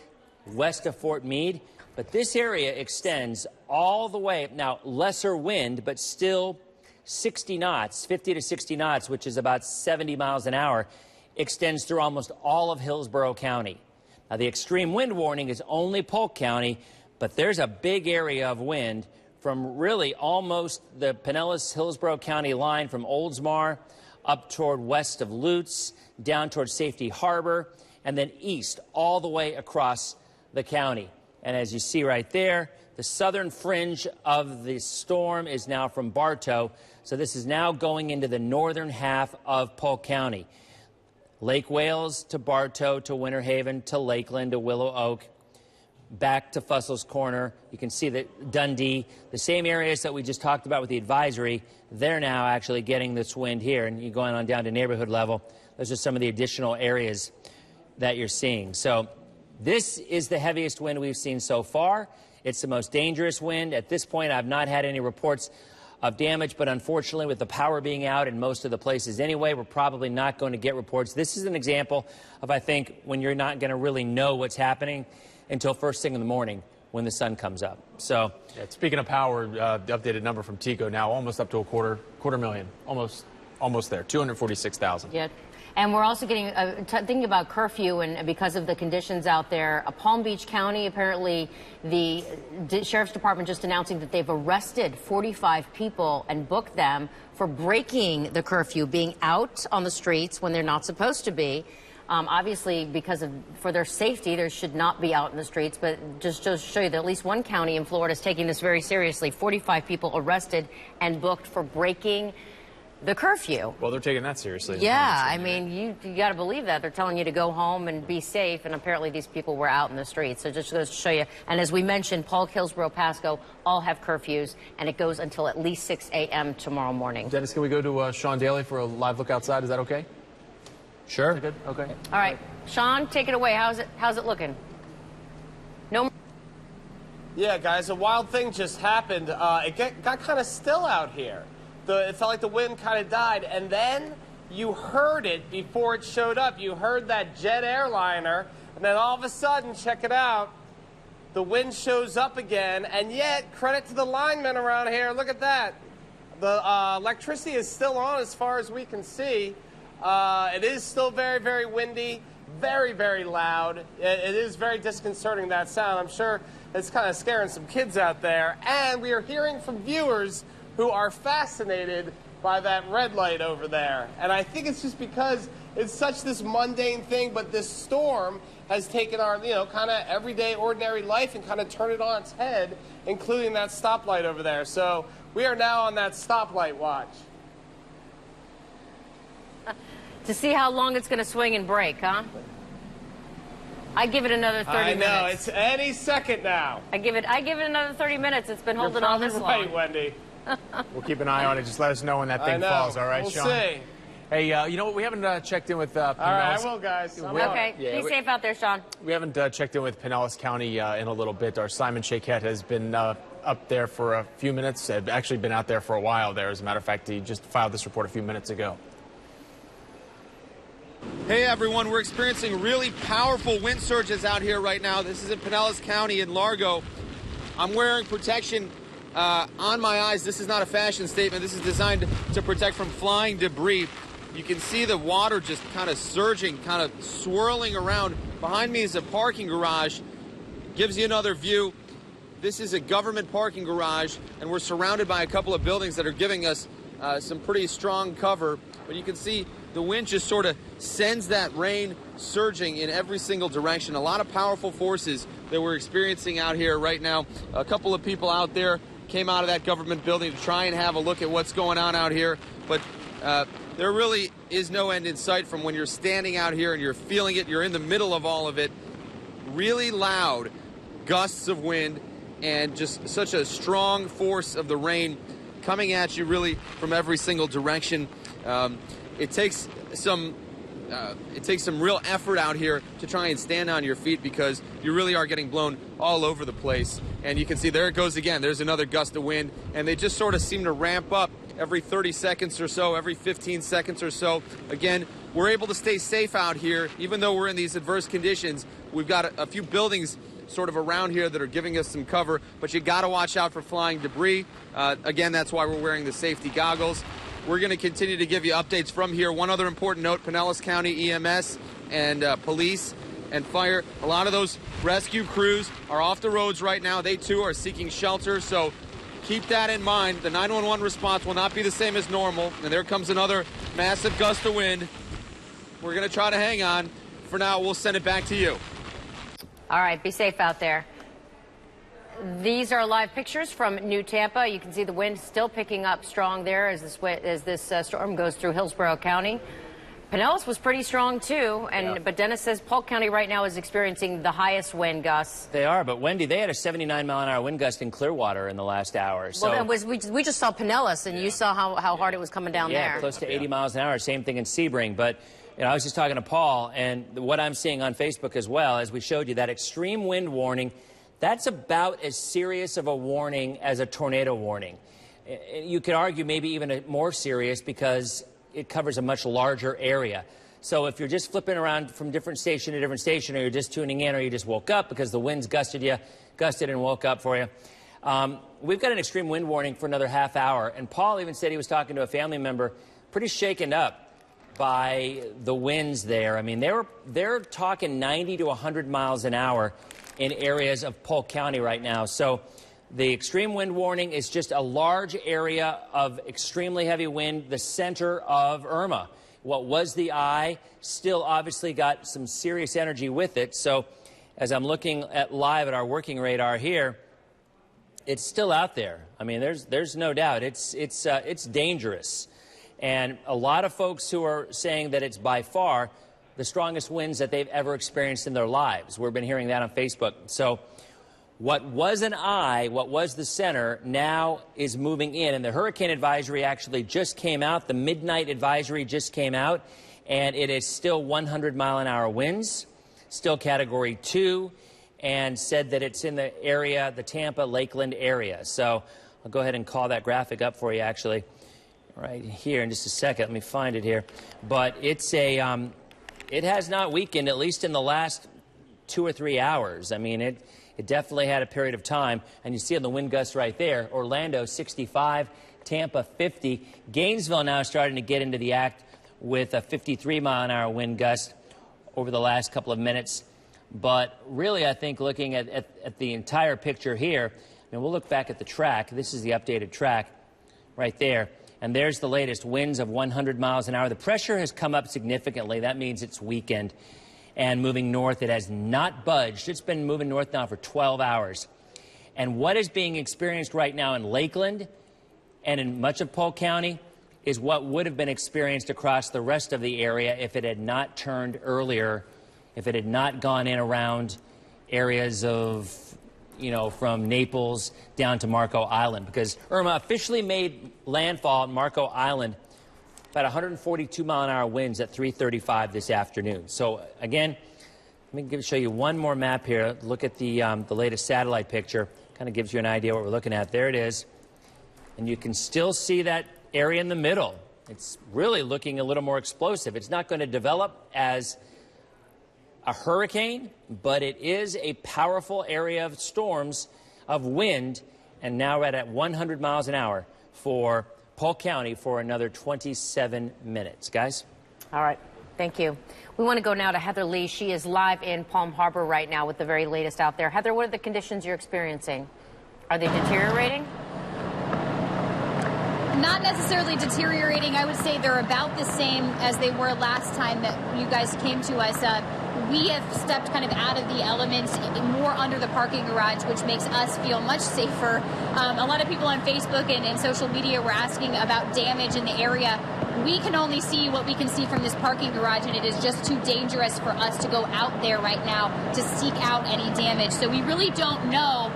west of Fort Meade. But this area extends all the way, now lesser wind, but still 60 knots, 50 to 60 knots, which is about 70 miles an hour, extends through almost all of Hillsborough County. Now, the extreme wind warning is only Polk County, but there's a big area of wind from really almost the Pinellas-Hillsborough County line from Oldsmar up toward west of Lutz, down toward Safety Harbor, and then east all the way across the county. And as you see right there, the southern fringe of the storm is now from Bartow. So this is now going into the northern half of Polk County. Lake Wales to Bartow to Winter Haven to Lakeland to Willow Oak, back to Fussel's Corner. You can see that Dundee, the same areas that we just talked about with the advisory, they're now actually getting this wind here. And you're going on down to neighborhood level. Those are some of the additional areas that you're seeing. So this is the heaviest wind we've seen so far. It's the most dangerous wind. At this point, I've not had any reports of damage, but unfortunately, with the power being out in most of the places anyway, we're probably not going to get reports. This is an example of, I think, when you're not going to really know what's happening until first thing in the morning when the sun comes up. So, yeah, speaking of power, the updated number from TECO now almost up to a quarter million, almost there, 246,000. Yeah. And we're also getting thinking about curfew, and because of the conditions out there, Palm Beach County, apparently the Sheriff's Department just announcing that they've arrested 45 people and booked them for breaking the curfew, being out on the streets when they're not supposed to be. Obviously, for their safety, they should not be out in the streets. But just to show you that at least one county in Florida is taking this very seriously. 45 people arrested and booked for breaking the curfew. Well, they're taking that seriously. Yeah, I mean, you got to believe that. They're telling you to go home and be safe, and apparently these people were out in the streets. So just goes to show you. And as we mentioned, Polk, Hillsborough, Pasco all have curfews, and it goes until at least 6 a.m. tomorrow morning. Dennis, can we go to Sean Daly for a live look outside? Is that okay? Sure. Is that good? Okay. All right, Sean, take it away. How's it looking? No. Yeah, guys, a wild thing just happened. It got kind of still out here. It felt like the wind kind of died, and then you heard it before it showed up. You heard that jet airliner, and then all of a sudden, check it out, the wind shows up again, and yet, credit to the linemen around here, look at that. The electricity is still on as far as we can see. It is still very, very windy, very, very loud. It is very disconcerting, that sound. I'm sure it's kind of scaring some kids out there, and we are hearing from viewers who are fascinated by that red light over there. And I think it's just because it's such this mundane thing, but this storm has taken our, kind of everyday, ordinary life and kind of turned it on its head, including that stoplight over there. So we are now on that stoplight watch. To see how long it's going to swing and break, huh? I give it another 30 minutes. I know, it's any second now. I give it another 30 minutes. It's been holding on this long. You're probably right, Wendy. We'll keep an eye on it. Just let us know when that thing falls, all right, we'll Sean? See. Hey, you know what? We haven't checked in with Pinellas. All right, I will, guys. Okay, be safe out there, Sean. We haven't checked in with Pinellas County in a little bit. Our Simon Shaquette has been up there for a few minutes. Had actually been out there for a while there. As a matter of fact, he just filed this report a few minutes ago. Hey everyone, we're experiencing really powerful wind surges out here right now. This is in Pinellas County in Largo. I'm wearing protection on my eyes. This is not a fashion statement. This is designed to protect from flying debris. You can see the water just kind of surging, kind of swirling around. Behind me is a parking garage. Gives you another view. This is a government parking garage, and we're surrounded by a couple of buildings that are giving us some pretty strong cover. But you can see the wind just sort of sends that rain surging in every single direction. A lot of powerful forces that we're experiencing out here right now. A couple of people out there came out of that government building to try and have a look at what's going on out here. But there really is no end in sight from when you're standing out here and you're feeling it. You're in the middle of all of it. Really loud gusts of wind and just such a strong force of the rain coming at you really from every single direction. It takes some real effort out here to try and stand on your feet because you really are getting blown all over the place. And you can see there it goes again. There's another gust of wind, and they just sort of seem to ramp up every 30 seconds or so, every 15 seconds or so. Again, we're able to stay safe out here, even though we're in these adverse conditions. We've got a few buildings sort of around here that are giving us some cover, but you got to watch out for flying debris. Again, that's why we're wearing the safety goggles. We're going to continue to give you updates from here. One other important note, Pinellas County EMS and police and fire, a lot of those rescue crews are off the roads right now. They too are seeking shelter, so keep that in mind. The 911 response will not be the same as normal. And there comes another massive gust of wind. We're going to try to hang on. For now, we'll send it back to you. All right, be safe out there. These are live pictures from New Tampa. You can see the wind still picking up strong there as this storm goes through Hillsborough County. Pinellas was pretty strong too, but Dennis says Polk County right now is experiencing the highest wind gusts. They are, but Wendy, they had a 79-mile-an-hour wind gust in Clearwater in the last hour. So well, we just saw Pinellas, and you saw how hard it was coming down there. Yeah, close to 80 miles an hour. Same thing in Sebring, but. You know, I was just talking to Paul, and what I'm seeing on Facebook as well, as we showed you, that extreme wind warning, that's about as serious of a warning as a tornado warning. You could argue maybe even more serious because it covers a much larger area. So if you're just flipping around from different station to different station, or you're just tuning in, or you just woke up because the winds gusted and woke up for you, we've got an extreme wind warning for another half hour. And Paul even said he was talking to a family member, pretty shaken up by the winds there. I mean, they're talking 90 to 100 miles an hour in areas of Polk County right now. So the extreme wind warning is just a large area of extremely heavy wind, the center of Irma. What was the eye still obviously got some serious energy with it. So as I'm looking at live at our working radar here, it's still out there. I mean, there's no doubt. It's dangerous. And a lot of folks who are saying that it's by far the strongest winds that they've ever experienced in their lives. We've been hearing that on Facebook. So what was an eye, what was the center, now is moving in. And the hurricane advisory actually just came out. The midnight advisory just came out. And it is still 100-mile-an-hour winds, still Category 2, and said that it's in the area, the Tampa, Lakeland area. So I'll go ahead and call that graphic up for you, actually. Right here in just a second. Let me find it here. But it's it has not weakened, at least in the last 2 or 3 hours. I mean, it definitely had a period of time. And you see on the wind gusts right there, Orlando 65, Tampa 50. Gainesville now starting to get into the act with a 53-mile-an-hour wind gust over the last couple of minutes. But really, I think looking at the entire picture here, and we'll look back at the track. This is the updated track right there. And there's the latest winds of 100 miles an hour. The pressure has come up significantly. That means it's weakened and moving north. It has not budged. It's been moving north now for 12 hours. And what is being experienced right now in Lakeland and in much of Polk County is what would have been experienced across the rest of the area if it had not turned earlier, if it had not gone in around areas of, you know, from Naples down to Marco Island, because Irma officially made landfall at Marco Island about 142-mile-an-hour winds at 3:35 this afternoon. So, again, let me show you one more map here. Look at the latest satellite picture. Kind of gives you an idea what we're looking at. There it is. And you can still see that area in the middle. It's really looking a little more explosive. It's not going to develop as a hurricane, but it is a powerful area of storms, of wind, and now we're at 100 miles an hour for Polk County for another 27 minutes. Guys? All right. Thank you. We want to go now to Heather Lee. She is live in Palm Harbor right now with the very latest out there. Heather, what are the conditions you're experiencing? Are they deteriorating? Not necessarily deteriorating. I would say they're about the same as they were last time that you guys came to us. We have stepped kind of out of the elements, more under the parking garage, which makes us feel much safer. A lot of people on Facebook and social media were asking about damage in the area. We can only see what we can see from this parking garage, and it is just too dangerous for us to go out there right now to seek out any damage. So we really don't know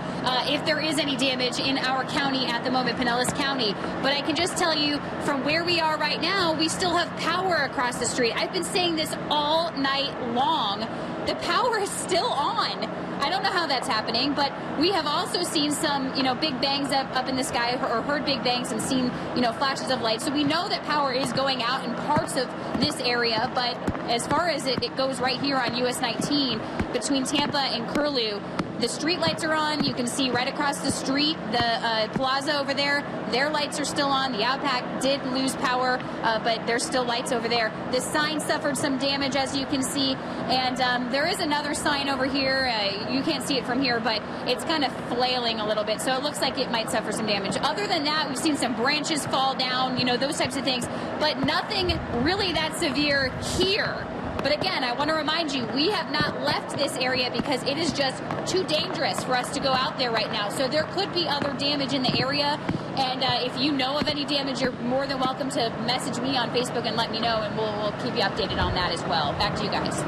if there is any damage in our county at the moment, Pinellas County. But I can just tell you from where we are right now, we still have power across the street. I've been saying this all night long. The power is still on. I don't know how that's happening, but we have also seen some, big bangs up in the sky, or heard big bangs and seen, flashes of light. So we know that power is going out in parts of this area, but as far as it goes right here on US 19 between Tampa and Curlew, the street lights are on. You can see right across the street, the plaza over there, their lights are still on. The Outback did lose power, but there's still lights over there. The sign suffered some damage, as you can see, and there is another sign over here. You can't see it from here, but it's kind of flailing a little bit, so it looks like it might suffer some damage. Other than that, we've seen some branches fall down, those types of things, but nothing really that severe here. But again, I want to remind you, we have not left this area because it is just too dangerous for us to go out there right now. So there could be other damage in the area. And if you know of any damage, you're more than welcome to message me on Facebook and let me know, and we'll keep you updated on that as well. Back to you guys.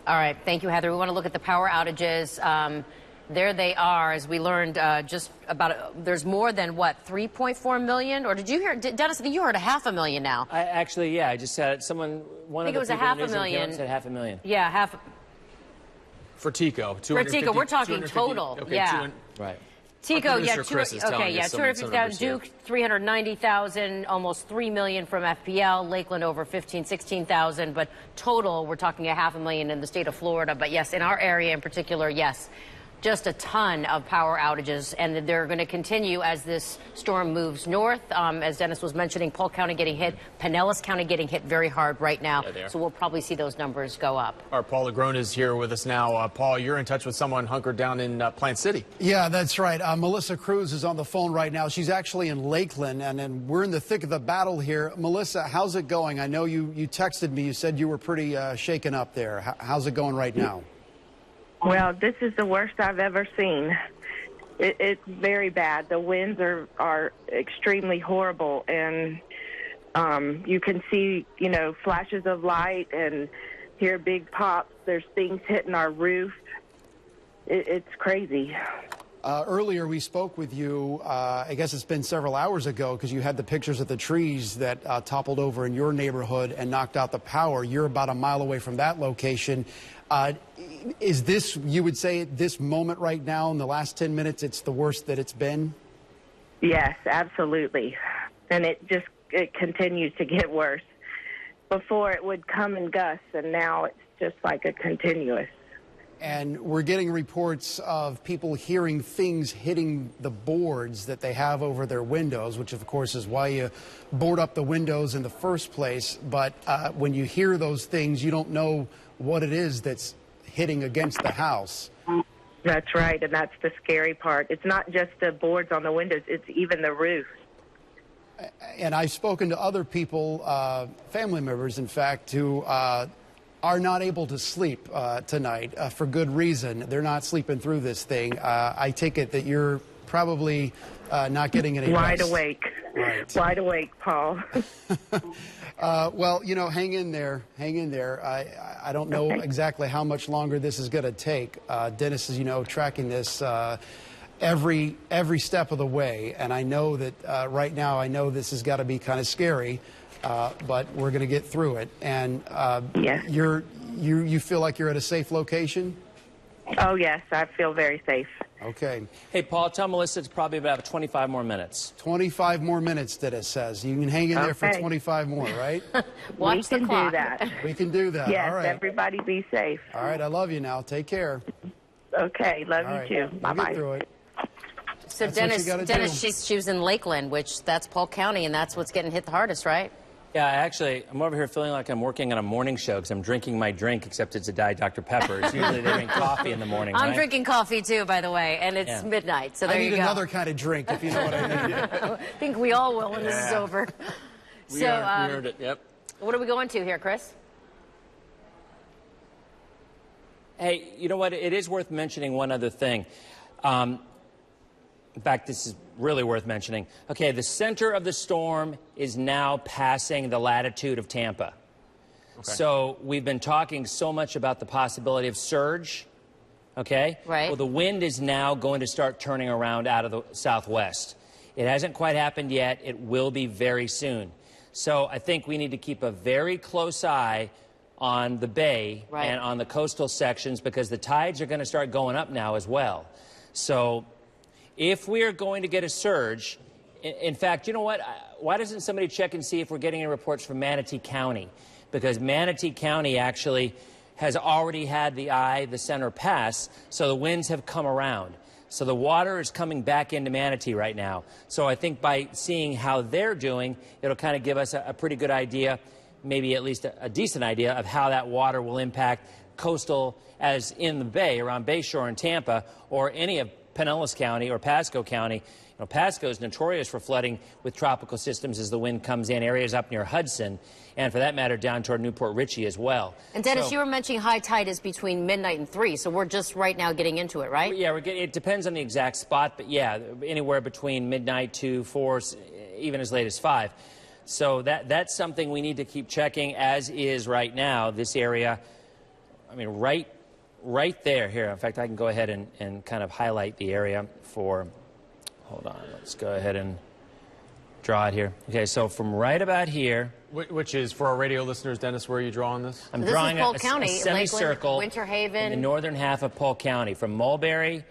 All right. Thank you, Heather. We want to look at the power outages. There they are, as we learned just about, there's more than, what, 3.4 million? Or did you hear, Dennis, I think you heard 500,000 now. I just said someone, one of the people in the newsroom said 500,000. Yeah, half. For Tico. For Tico, we're talking total. Okay, yeah. Right. Tico, yeah, 250,000. Duke, 390,000, almost 3 million from FPL. Lakeland over 15, 16,000. But total, we're talking 500,000 in the state of Florida. But yes, in our area in particular, yes. Just a ton of power outages, and they're going to continue as this storm moves north. As Dennis was mentioning, Polk County getting hit, Pinellas County getting hit very hard right now. So we'll probably see those numbers go up. Our Paul Agrone is here with us now. Paul, you're in touch with someone hunkered down in Plant City. Yeah, that's right. Melissa Cruz is on the phone right now. She's actually in Lakeland, and we're in the thick of the battle here. Melissa, how's it going? I know you texted me. You said you were pretty shaken up there. How's it going right now? Well, this is the worst I've ever seen. It's very bad. The winds are extremely horrible, and you can see, flashes of light and hear big pops. There's things hitting our roof. It's crazy. Earlier we spoke with you, I guess it's been several hours ago, because you had the pictures of the trees that toppled over in your neighborhood and knocked out the power. You're about a mile away from that location. Is this, you would say, at this moment right now, in the last 10 minutes, it's the worst that it's been? Yes, absolutely. And it continues to get worse. Before it would come in gusts, and now it's just like a continuous. And we're getting reports of people hearing things hitting the boards that they have over their windows, which, of course, is why you board up the windows in the first place. But when you hear those things, you don't know what it is that's hitting against the house. That's right, and that's the scary part. It's not just the boards on the windows, it's even the roof. And I've spoken to other people, family members, in fact, who are not able to sleep tonight for good reason. They're not sleeping through this thing. I take it that you're probably not getting any Wide rest. awake. Right. Wide awake, Paul. Well, hang in there. Hang in there. I don't know exactly how much longer this is going to take. Dennis is, tracking this. every step of the way. And I know that right now, I know this has got to be kind of scary, but we're going to get through it. And Yes. you feel like you're at a safe location? Oh, yes, I feel very safe. Okay. Hey, Paul, tell Melissa it's probably about 25 more minutes. 25 more minutes, Dennis says. You can hang in there for 25 more, right? We can do that. We can do that. Yes, All right. everybody be safe. All right, I love you now. Take care. Okay, love All you right. too. We'll Bye-bye. get through it. So That's what you gotta do. she was in Lakeland, which that's Polk County, and that's what's getting hit the hardest, right? Yeah, I'm over here feeling like I'm working on a morning show because I'm drinking my drink, except it's a Diet Dr. Pepper. It's usually they drink coffee in the morning, I'm right? drinking coffee too, by the way, and it's midnight, so there you go. I need another kind of drink, if you know what I mean. I think we all will when this is over. We earned it, yep. What are we going to here, Chris? Hey, you know what? It is worth mentioning one other thing. In fact, this is really worth mentioning. Okay, the center of the storm is now passing the latitude of Tampa. Okay. So we've been talking so much about the possibility of surge, okay? Right. Well, the wind is now going to start turning around out of the southwest. It hasn't quite happened yet. It will be very soon. So I think we need to keep a very close eye on the bay and on the coastal sections because the tides are going to start going up now as well. So if we are going to get a surge, in fact, you know what? Why doesn't somebody check and see if we're getting any reports from Manatee County? Because Manatee County actually has already had the center pass, so the winds have come around. So the water is coming back into Manatee right now. So I think by seeing how they're doing, it'll kind of give us a pretty good idea, maybe at least a decent idea of how that water will impact coastal as in the bay, around Bayshore and Tampa, or any of Pinellas County or Pasco County. You know, Pasco is notorious for flooding with tropical systems as the wind comes in, areas up near Hudson, and for that matter, down toward Newport Richey as well. And Dennis, you were mentioning high tide is between midnight and 3, so we're just right now getting into it, right? Yeah, it depends on the exact spot, but yeah, anywhere between midnight to 4, even as late as 5. So that's something we need to keep checking, as is right now, this area. I mean, right there, here. In fact, I can go ahead and kind of highlight the area for, hold on, let's go ahead and draw it here. Okay, so from right about here. Which is, for our radio listeners, Dennis, where are you drawing this? I'm drawing a semicircle Winter Haven, in the northern half of Polk County, from Mulberry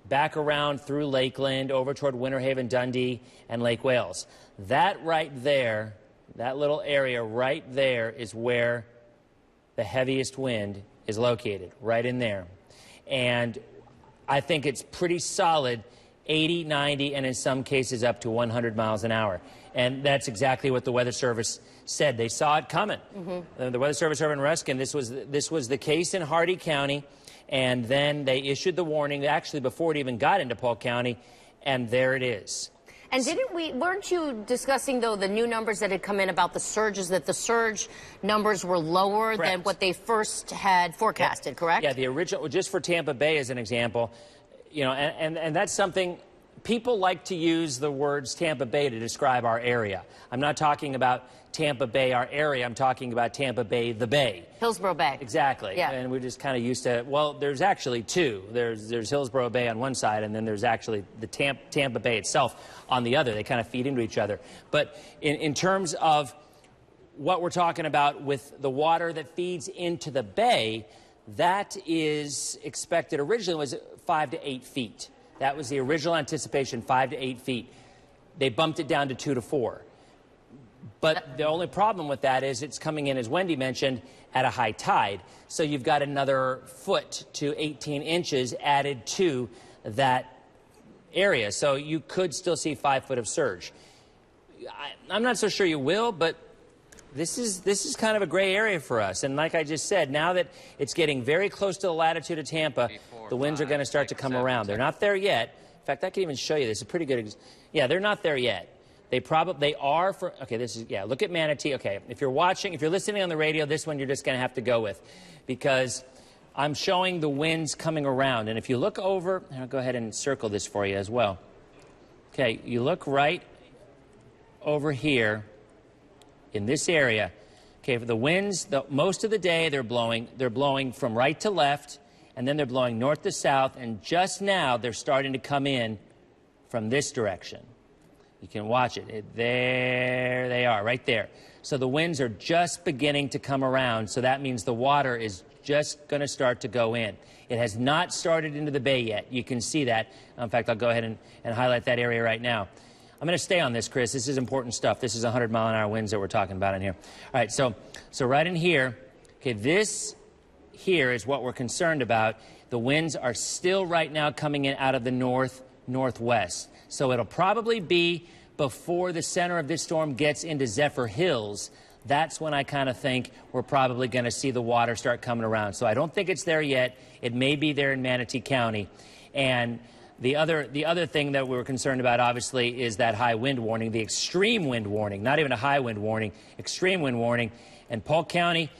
back around through Lakeland, over toward Winter Haven, Dundee, and Lake Wales. That right there, that little area right there is where the heaviest wind is located, right in there. And I think it's pretty solid 80, 90, and in some cases up to 100 miles an hour. And that's exactly what the Weather Service said. They saw it coming. The Weather Service Urban Rescue, this was the case in Hardy County, and then they issued the warning actually before it even got into Polk County, and there it is. And weren't you discussing, though, the new numbers that had come in about the surges, that the surge numbers were lower than what they first had forecasted, correct? Yeah, the original, just for Tampa Bay as an example, you know, and that's something, people like to use the words Tampa Bay to describe our area. I'm not talking about Tampa Bay, our area. I'm talking about Tampa Bay, the Bay. Hillsborough Bay. Exactly. Yeah. And we're just kind of used to, well, there's actually two. There's Hillsborough Bay on one side, and then there's actually the Tampa Bay itself on the other. They kind of feed into each other. But in terms of what we're talking about with the water that feeds into the bay, that is expected originally was 5 to 8 feet. That was the original anticipation, 5 to 8 feet. They bumped it down to 2 to 4. But the only problem with that is it's coming in, as Wendy mentioned, at a high tide. So you've got another foot to 18 inches added to that area. So you could still see 5 foot of surge. I'm not so sure you will, but this is kind of a gray area for us. And like I just said, now that it's getting very close to the latitude of Tampa, the winds are going to start to come around. They're not there yet. In fact, I can even show you this. It's a pretty good. Yeah, they're not there yet. They are for, okay, this is, yeah, look at Manatee. Okay, if you're listening on the radio, this one you're just going to have to go with, because I'm showing the winds coming around. And if you look over, I'll go ahead and circle this for you as well. Okay, you look right over here in this area. Okay, for the winds, most of the day they're blowing from right to left and then they're blowing north to south, and just now they're starting to come in from this direction. You can watch it. There they are, right there. So the winds are just beginning to come around, so that means the water is just going to start to go in. It has not started into the bay yet. You can see that. In fact, I'll go ahead and highlight that area right now. I'm going to stay on this, Chris. This is important stuff. This is 100-mile-an-hour winds that we're talking about in here. All right, so right in here, okay, this here is what we're concerned about. The winds are still right now coming in out of the northwest. So it'll probably be before the center of this storm gets into Zephyr Hills. That's when I kind of think we're probably going to see the water start coming around. So I don't think it's there yet. It may be there in Manatee County. And the other thing that we were concerned about, obviously, is that high wind warning, the extreme wind warning, not even a high wind warning, extreme wind warning. And Polk County,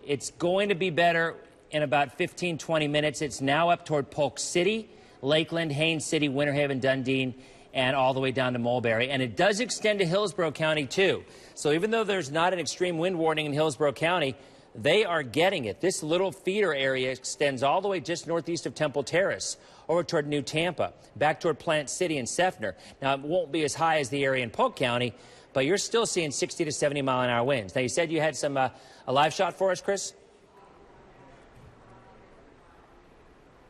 it's going to be better in about 15, 20 minutes. It's now up toward Polk City, Lakeland, Haines City, Winter Haven, Dundee, and all the way down to Mulberry. And it does extend to Hillsborough County, too. So even though there's not an extreme wind warning in Hillsborough County, they are getting it. This little feeder area extends all the way just northeast of Temple Terrace, over toward New Tampa, back toward Plant City and Seffner. Now, it won't be as high as the area in Polk County, but you're still seeing 60 to 70-mile-an-hour winds. Now, you said you had a live shot for us, Chris?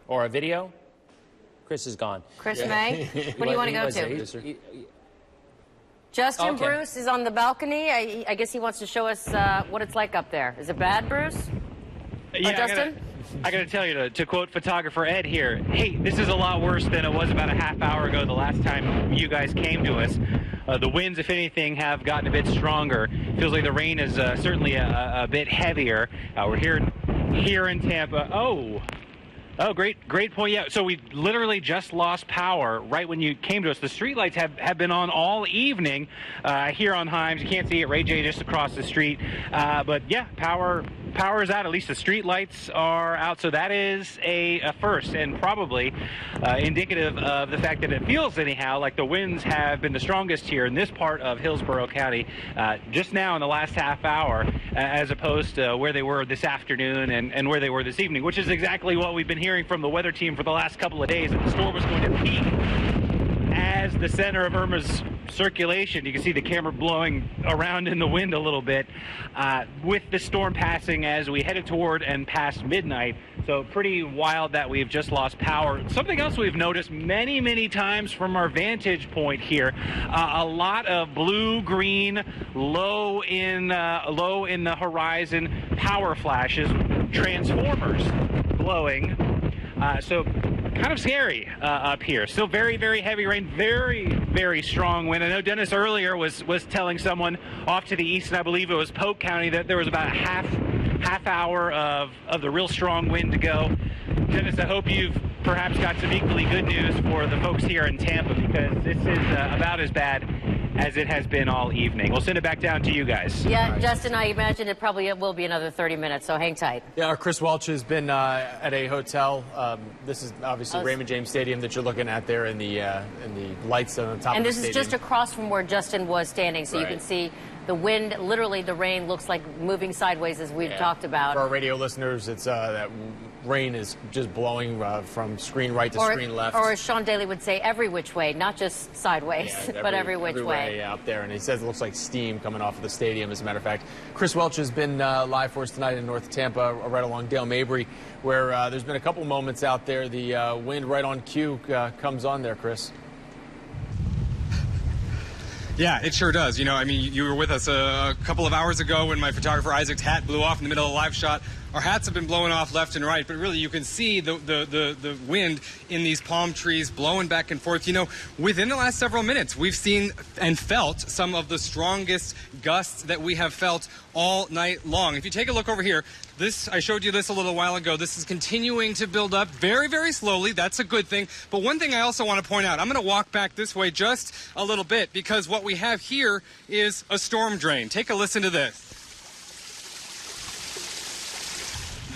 Or a video? Chris is gone. Chris May, what do you want to go to? Justin Okay. Bruce is on the balcony. I guess he wants to show us what it's like up there. Is it bad, Bruce? Yeah, Justin? I got to tell you, to quote photographer Ed here, hey, this is a lot worse than it was about a half hour ago the last time you guys came to us. The winds, if anything, have gotten a bit stronger. Feels like the rain is certainly a bit heavier. We're here in Tampa. Oh, great point. Yeah, so we literally just lost power right when you came to us. The streetlights have been on all evening here on Himes. You can't see it, Ray J, just across the street. But yeah, power is out. At least the streetlights are out. So that is a first, and probably indicative of the fact that it feels, anyhow, like the winds have been the strongest here in this part of Hillsborough County just now in the last half hour, as opposed to where they were this afternoon and where they were this evening, which is exactly what we've been hearing from the weather team for the last couple of days, that the storm was going to peak as the center of Irma's circulation. You can see the camera blowing around in the wind a little bit with the storm passing as we headed toward and past midnight. So pretty wild that we've just lost power. Something else we've noticed many times from our vantage point here, a lot of blue-green, low in the horizon power flashes, transformers glowing. So kind of scary up here. Still very heavy rain, very strong wind. I know Dennis earlier was telling someone off to the east, and I believe it was Polk County, that there was about a half hour of the real strong wind to go. Dennis, I hope you've perhaps got some equally good news for the folks here in Tampa, because this is about as bad as it has been all evening. We'll send it back down to you guys. Yeah, right. Justin, I imagine it probably will be another 30 minutes, so hang tight. Yeah, Chris Welch has been at a hotel. This is obviously Raymond James Stadium that you're looking at there in the lights on the top of the stadium. And this is just across from where Justin was standing, so you can see the wind, literally the rain looks like moving sideways, as we've talked about. For our radio listeners, it's that rain is just blowing from screen right to screen left. Or as Sean Daly would say, every which way, not just sideways, but every which way. Out there. And he says it looks like steam coming off of the stadium, as a matter of fact. Chris Welch has been live for us tonight in North Tampa, right along Dale Mabry, where there's been a couple moments out there. The wind right on cue comes on there, Chris. Yeah, it sure does. You know, I mean, you were with us a couple of hours ago when my photographer Isaac's hat blew off in the middle of a live shot. Our hats have been blowing off left and right, but really you can see the wind in these palm trees blowing back and forth. You know, within the last several minutes, we've seen and felt some of the strongest gusts that we have felt all night long. If you take a look over here, I showed you this a little while ago. This is continuing to build up very slowly. That's a good thing. But one thing I also want to point out, I'm going to walk back this way just a little bit, because what we have here is a storm drain. Take a listen to this.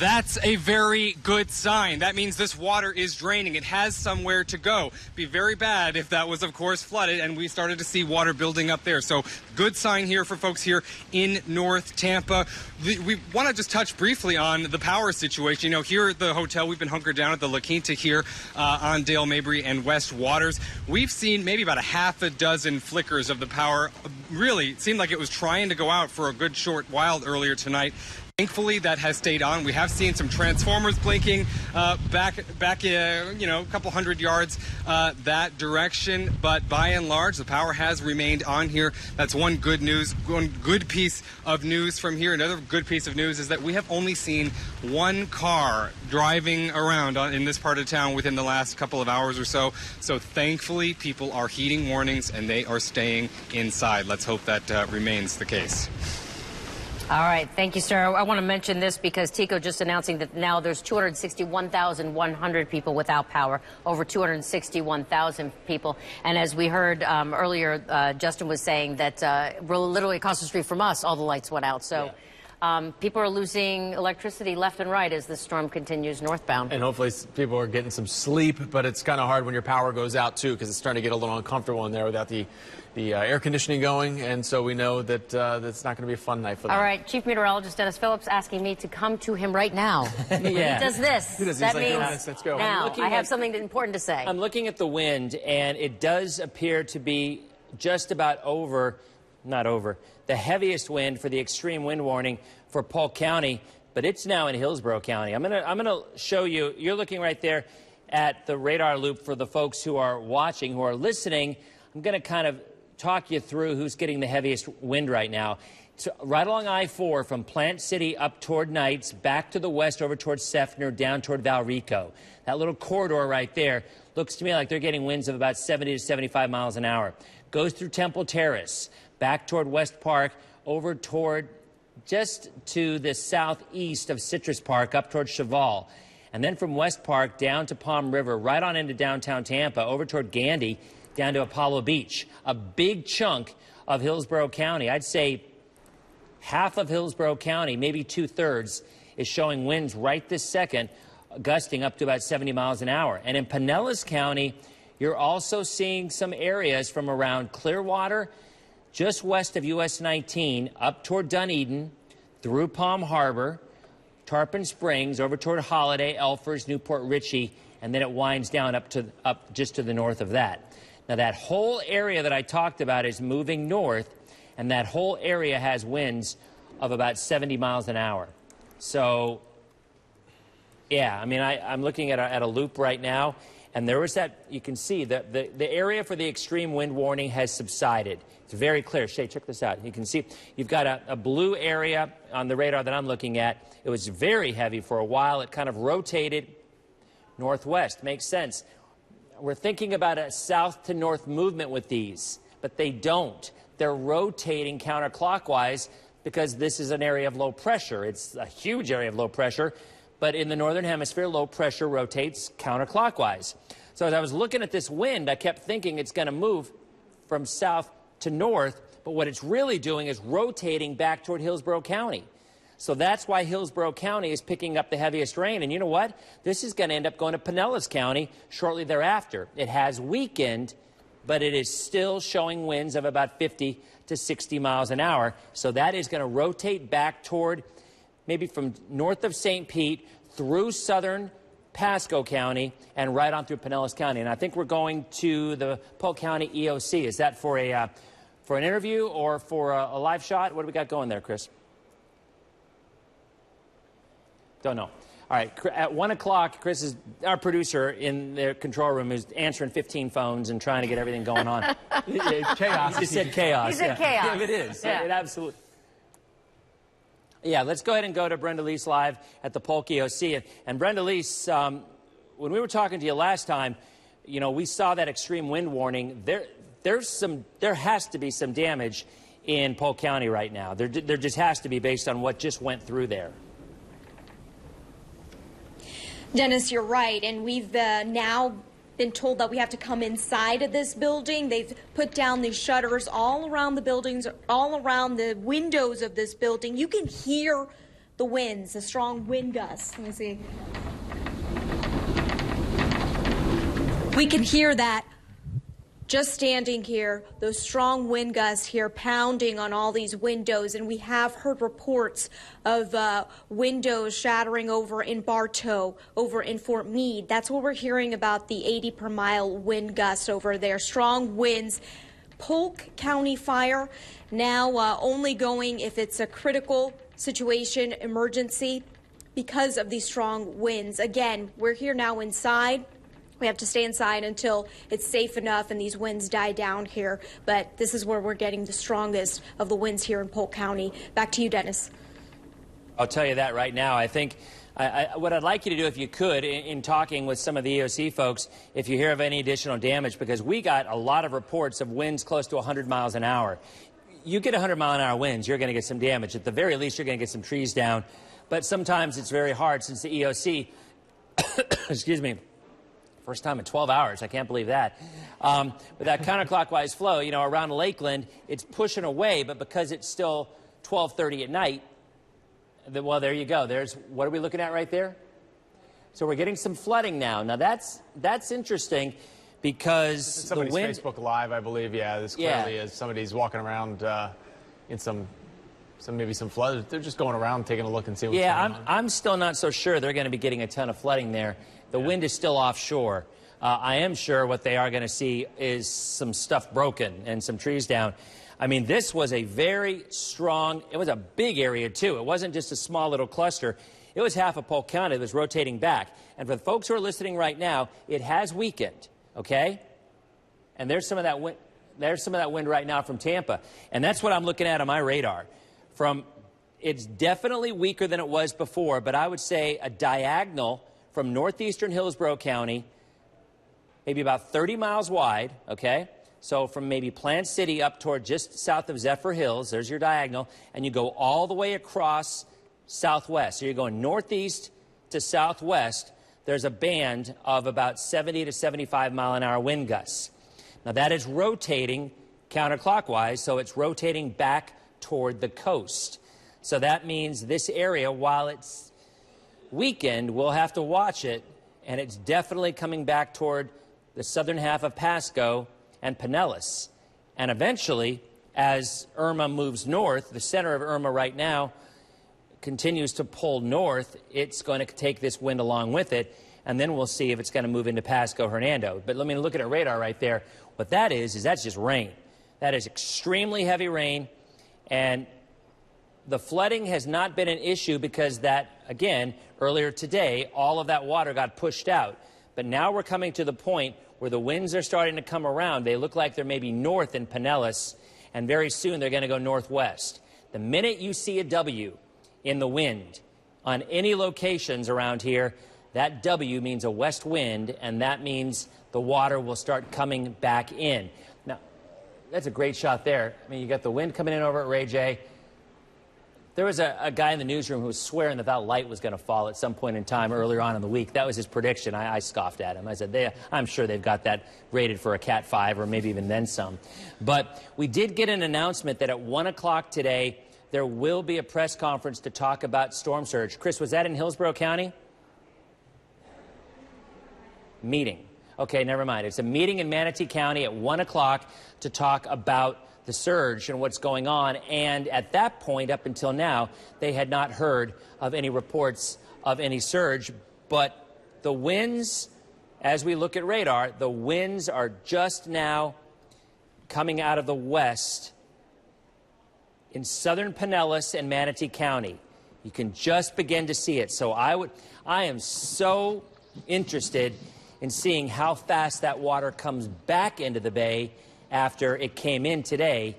That's a very good sign. That means this water is draining. It has somewhere to go. It'd be very bad if that was, of course, flooded and we started to see water building up there. So good sign here for folks here in North Tampa. We want to just touch briefly on the power situation. You know, here at the hotel, we've been hunkered down at the La Quinta here on Dale Mabry and West Waters. We've seen maybe about a half a dozen flickers of the power. Really, it seemed like it was trying to go out for a good short while earlier tonight. Thankfully, that has stayed on. We have seen some transformers blinking back, you know, a couple hundred yards that direction. But by and large, the power has remained on here. That's one good piece of news from here. Another good piece of news is that we have only seen one car driving around in this part of town within the last couple of hours or so. So thankfully, people are heeding warnings and they are staying inside. Let's hope that remains the case. All right. Thank you, sir. I want to mention this because Tico just announcing that now there's 261,100 people without power, over 261,000 people. And as we heard earlier, Justin was saying that literally across the street from us, all the lights went out. So people are losing electricity left and right as the storm continues northbound. And hopefully people are getting some sleep, but it's kind of hard when your power goes out, too, because it's starting to get a little uncomfortable in there without the air conditioning going, and so we know that that's not going to be a fun night for them. All right, Chief Meteorologist Dennis Phillips asking me to come to him right now. Yeah. He does this. That means let's go. Now, I have something important to say. I'm looking at the wind, and it does appear to be just about not over, the heaviest wind for the extreme wind warning for Polk County, but it's now in Hillsborough County. I'm gonna show you. You're looking right there at the radar loop for the folks who are watching, who are listening. I'm going to kind of talk you through who's getting the heaviest wind right now. It's right along I-4 from Plant City up toward Knights, back to the west over towards Seffner, down toward Valrico. That little corridor right there looks to me like they're getting winds of about 70 to 75 miles an hour. Goes through Temple Terrace, back toward West Park, over toward just to the southeast of Citrus Park, up toward Cheval. And then from West Park down to Palm River, right on into downtown Tampa, over toward Gandy, down to Apollo Beach. A big chunk of Hillsborough County, I'd say half of Hillsborough County, maybe 2/3, is showing winds right this second, gusting up to about 70 miles an hour. And in Pinellas County, you're also seeing some areas from around Clearwater, just west of US 19, up toward Dunedin, through Palm Harbor, Tarpon Springs, over toward Holiday, Elfers, Newport Richey, and then it winds down up just to the north of that. Now, that whole area that I talked about is moving north, and that whole area has winds of about 70 miles an hour. So, yeah, I mean, I'm looking at a loop right now, and there was that, you can see that the area for the extreme wind warning has subsided. It's very clear. Shay, check this out. You can see you've got a blue area on the radar that I'm looking at. It was very heavy for a while. It kind of rotated northwest. Makes sense. We're thinking about a south to north movement with these, but they don't. They're rotating counterclockwise because this is an area of low pressure. It's a huge area of low pressure, but in the northern hemisphere, low pressure rotates counterclockwise. So as I was looking at this wind, I kept thinking it's going to move from south to north, but what it's really doing is rotating back toward Hillsborough County. So that's why Hillsborough County is picking up the heaviest rain. And you know what? This is going to end up going to Pinellas County shortly thereafter. It has weakened, but it is still showing winds of about 50 to 60 miles an hour. So that is going to rotate back toward maybe from north of St. Pete through southern Pasco County and right on through Pinellas County. And I think we're going to the Polk County EOC. Is that for an interview or for a live shot? What do we got going there, Chris? Don't know. All right, at 1 o'clock, Chris is our producer in the control room who's answering 15 phones and trying to get everything going on. Chaos. He said chaos. He said chaos. Yeah, it is. Yeah. It absolutely. Yeah, let's go ahead and go to Brenda Leese live at the Polk EOC. And Brenda Leese, when we were talking to you last time, you know, we saw that extreme wind warning. There has to be some damage in Polk County right now. There just has to be, based on what just went through there. Dennis, you're right, and we've now been told that we have to come inside of this building. They've put down these shutters all around the buildings, all around the windows of this building. You can hear the winds, the strong wind gusts. Let me see. We can hear that just standing here, those strong wind gusts here pounding on all these windows, and we have heard reports of windows shattering over in Bartow, over in Fort Meade. That's what we're hearing about, the 80 per mile wind gusts over there. Strong winds. Polk County fire now only going if it's a critical situation, emergency, because of these strong winds. Again, we're here now inside. We have to stay inside until it's safe enough and these winds die down here. But this is where we're getting the strongest of the winds here in Polk County. Back to you, Dennis. I'll tell you that right now. I think what I'd like you to do, if you could, in talking with some of the EOC folks, if you hear of any additional damage, because we got a lot of reports of winds close to 100 miles an hour. You get 100-mile-an-hour winds, you're going to get some damage. At the very least, you're going to get some trees down. But sometimes it's very hard since the EOC, excuse me, first time in 12 hours. I can't believe that. But that counterclockwise flow, you know, around Lakeland, it's pushing away, but because it's still 12:30 at night, well, there you go. There's, what are we looking at right there? So we're getting some flooding now. Now that's interesting because somebody's the wind, Facebook Live, I believe. Yeah, this clearly is somebody's walking around in maybe some flood. They're just going around taking a look and seeing what's going on. I'm still not so sure they're going to be getting a ton of flooding there. The wind is still offshore. I am sure what they are going to see is some stuff broken and some trees down. I mean, this was a very strong, it was a big area, too. It wasn't just a small little cluster. It was half of Polk County that was rotating back. And for the folks who are listening right now, it has weakened, okay? And there's some of that wind, right now from Tampa. And that's what I'm looking at on my radar. It's definitely weaker than it was before, but I would say a diagonal from northeastern Hillsborough County, maybe about 30 miles wide, okay? So from maybe Plant City up toward just south of Zephyr Hills, there's your diagonal, and you go all the way across southwest. So you're going northeast to southwest. There's a band of about 70 to 75 mile an hour wind gusts. Now that is rotating counterclockwise, so it's rotating back toward the coast. So that means this area, while it's weakened, we'll have to watch it, and it's definitely coming back toward the southern half of Pasco and Pinellas. And eventually, as Irma moves north, the center of Irma right now continues to pull north. It's going to take this wind along with it, and then we'll see if it's going to move into Pasco, Hernando. But let me look at our radar right there. What that is that's just rain. That is extremely heavy rain, and the flooding has not been an issue because that, again, earlier today, all of that water got pushed out. But now we're coming to the point where the winds are starting to come around. They look like they're maybe north in Pinellas, and very soon they're going to go northwest. The minute you see a W in the wind on any locations around here, that W means a west wind, and that means the water will start coming back in. Now, that's a great shot there. I mean, you got the wind coming in over at Ray J. There was a guy in the newsroom who was swearing that light was going to fall at some point in time earlier on in the week. That was his prediction. I scoffed at him. I said, I'm sure they've got that rated for a Cat 5 or maybe even then some. But we did get an announcement that at 1 o'clock today, there will be a press conference to talk about storm surge. Chris, was that in Hillsborough County? Meeting. Okay, never mind. It's a meeting in Manatee County at 1 o'clock to talk about the surge and what's going on. And at that point, up until now, they had not heard of any reports of any surge. But the winds, as we look at radar, the winds are just now coming out of the west in southern Pinellas and Manatee County. You can just begin to see it. So I am so interested in seeing how fast that water comes back into the bay after it came in today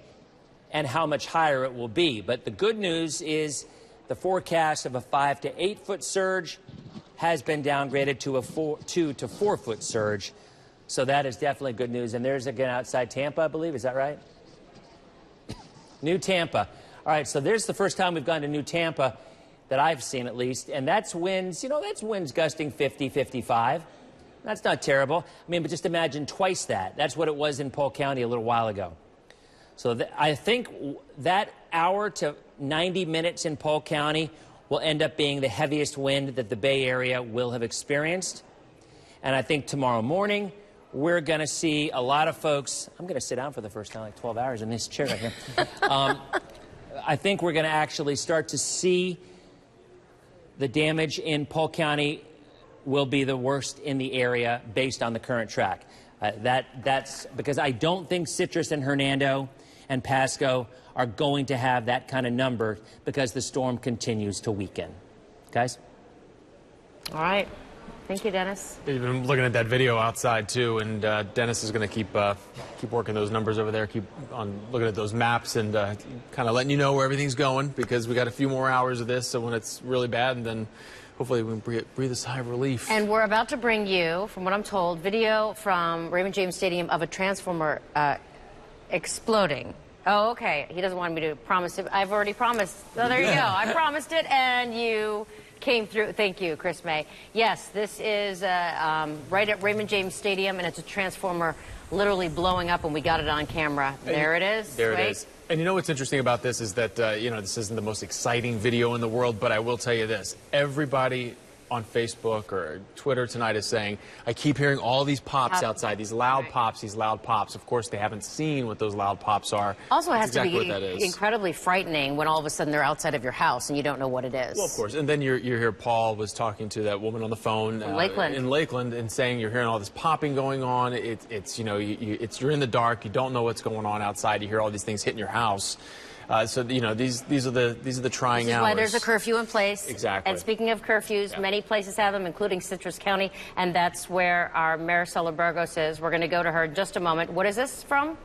and how much higher it will be. But the good news is the forecast of a 5 to 8 foot surge has been downgraded to a 2 to 4 foot surge. So that is definitely good news. And there's again outside Tampa, I believe. Is that right? New Tampa. All right, so there's the first time we've gone to New Tampa that I've seen at least. And that's winds, you know, that's winds gusting 50, 55. That's not terrible. I mean, but just imagine twice that. That's what it was in Polk County a little while ago. So I think that hour to 90 minutes in Polk County will end up being the heaviest wind that the Bay Area will have experienced. And I think tomorrow morning, we're going to see a lot of folks. I'm going to sit down for the first time, like 12 hours in this chair right here. I think we're going to actually start to see the damage in Polk County will be the worst in the area based on the current track. That's because I don't think Citrus and Hernando and Pasco are going to have that kind of number because the storm continues to weaken. Guys? All right. Thank you, Dennis. You've been looking at that video outside, too, and Dennis is going to keep working those numbers over there, keep on looking at those maps and kind of letting you know where everything's going, because we got a few more hours of this, so when it's really bad, and then hopefully we can breathe a sigh of relief. And we're about to bring you, from what I'm told, video from Raymond James Stadium of a transformer exploding. Oh, okay. He doesn't want me to promise it. I've already promised. So there you go. I promised it, and you came through. Thank you, Chris May. Yes, this is right at Raymond James Stadium, and it's a transformer literally blowing up, and we got it on camera. There it is. There it is. And you know what's interesting about this is that, you know, this isn't the most exciting video in the world, but I will tell you this. Everybody on Facebook or Twitter tonight is saying, I keep hearing all these pops outside, these loud pops, these loud pops. Of course, they haven't seen what those loud pops are. Also, it has That's exactly to what that be is. incredibly frightening when all of a sudden they're outside of your house and you don't know what it is. Well, of course. And then you hear Paul was talking to that woman on the phone In Lakeland. In Lakeland, and saying you're hearing all this popping going on. It's you know, you're in the dark. You don't know what's going on outside. You hear all these things hitting your house. So you know, these are the trying This is hours. why there's a curfew in place. Exactly. And speaking of curfews, many places have them, including Citrus County, and that's where our Maricela Burgos is. We're going to go to her in just a moment. What is this from?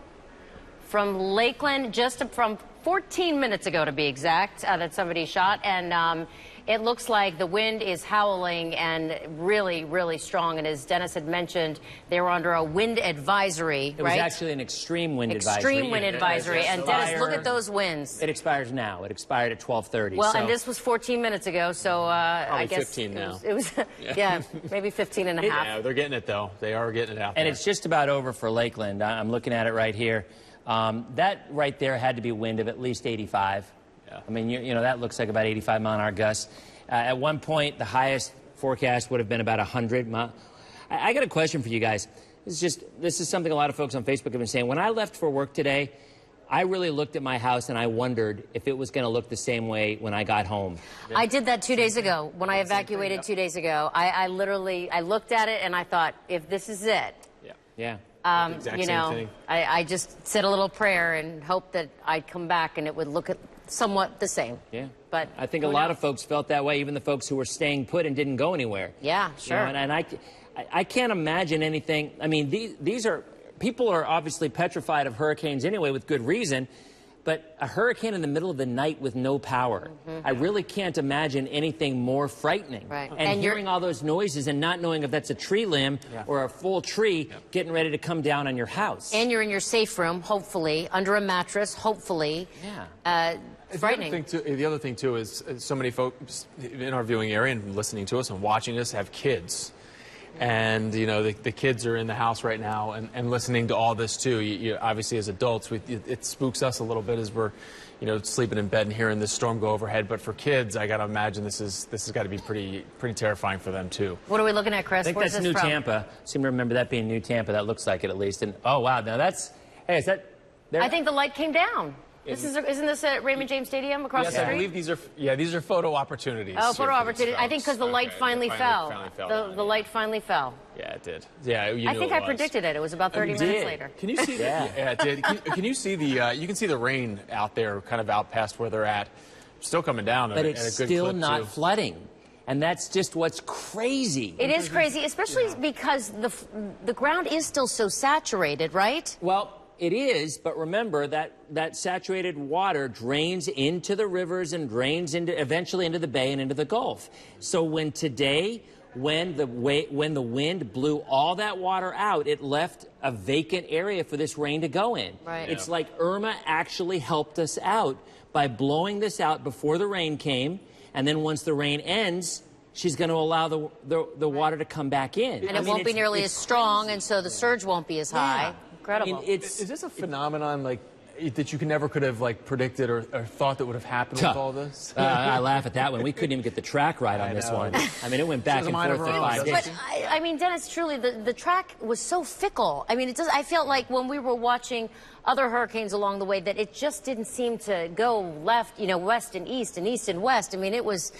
From Lakeland, just from 14 minutes ago to be exact, that somebody shot. And it looks like the wind is howling and really, really strong. And as Dennis had mentioned, they were under a wind advisory, It was actually an extreme wind advisory. Extreme wind advisory. And Dennis, look at those winds. It expires now. It expired at 12:30. Well, so. and this was 14 minutes ago, so I guess 15 now. It was yeah, maybe 15 and a half. Yeah, they're getting it, though. They are getting it out there. And it's just about over for Lakeland. I'm looking at it right here. That right there had to be wind of at least 85. Yeah. I mean, you know, that looks like about 85-mile-an-hour gusts. At one point, the highest forecast would have been about 100 miles. I got a question for you guys. This is something a lot of folks on Facebook have been saying. When I left for work today, I really looked at my house and I wondered if it was going to look the same way when I got home. I did that 2 days ago when I evacuated 2 days ago. I literally looked at it and I thought, if this is it. Yeah. You know, I just said a little prayer and hoped that I'd come back and it would look somewhat the same. Yeah. But I think a lot of folks felt that way, even the folks who were staying put and didn't go anywhere. Yeah, sure. You know, and I can't imagine anything. I mean, people are obviously petrified of hurricanes anyway with good reason. But a hurricane in the middle of the night with no power, I really can't imagine anything more frightening. Right. And hearing all those noises and not knowing if that's a tree limb or a full tree getting ready to come down on your house. And you're in your safe room, hopefully, under a mattress, hopefully. Yeah. Frightening. The other thing, too, is so many folks in our viewing area and listening to us and watching us have kids. And, you know, the kids are in the house right now and listening to all this, too. Obviously, as adults, it spooks us a little bit as we're, you know, sleeping in bed and hearing this storm go overhead. But for kids, I got to imagine this has got to be pretty terrifying for them, too. What are we looking at, Chris? I think Where's that's this New from? Tampa. I seem to remember that being New Tampa. That looks like it, at least. And, oh, wow. Now that's, hey, is that there? I think the light came down. Isn't this at Raymond James Stadium across the street? Yes, I believe these are photo opportunities. Oh, photo opportunity. I think because the light finally fell. The light finally fell. Yeah, it did. Yeah, you knew I think I predicted it. It was about 30 minutes later. Can you see? Yeah, it did. Can you see the? You can see the rain out there, kind of out past where they're at. Still coming down, but it's still not flooding. And that's just what's crazy. It is crazy, especially because the ground is still so saturated, right? Well, it is, but remember that saturated water drains into the rivers and drains eventually into the bay and into the Gulf. So when the wind blew all that water out, it left a vacant area for this rain to go in. Right. It's like Irma actually helped us out by blowing this out before the rain came, and then once the rain ends, she's going to allow the water to come back in. And it won't be nearly as strong, and so the surge won't be as high. Incredible. Is this a phenomenon like that you never could have like predicted or thought that would have happened with all this? I laugh at that one. We couldn't even get the track right on this one. I mean, it went back and forth for 5 days. But I mean, Dennis, truly, the track was so fickle. I mean, I felt like when we were watching other hurricanes along the way that it just didn't seem to go left, west and east and west. I mean, it was,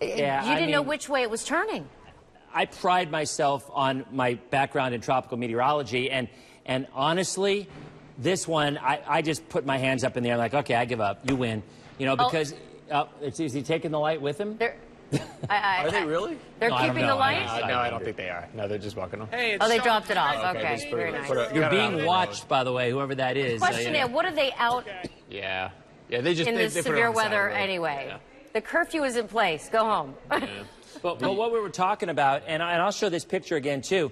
you didn't know which way it was turning. I pride myself on my background in tropical meteorology, and honestly, this one, I just put my hands up in the air like, okay, I give up. You win. Because is he taking the light with him? Are they really? They're keeping the light? No, I don't think they are. No, they're just walking on. Hey, they dropped it off. Okay, very nice. You're being watched, by the way, whoever that is. Question is, what are they out Yeah, they just in they the put it severe on the side of the weather road. anyway? Yeah. The curfew is in place. Go home. But what we were talking about, and I'll show this picture again, too.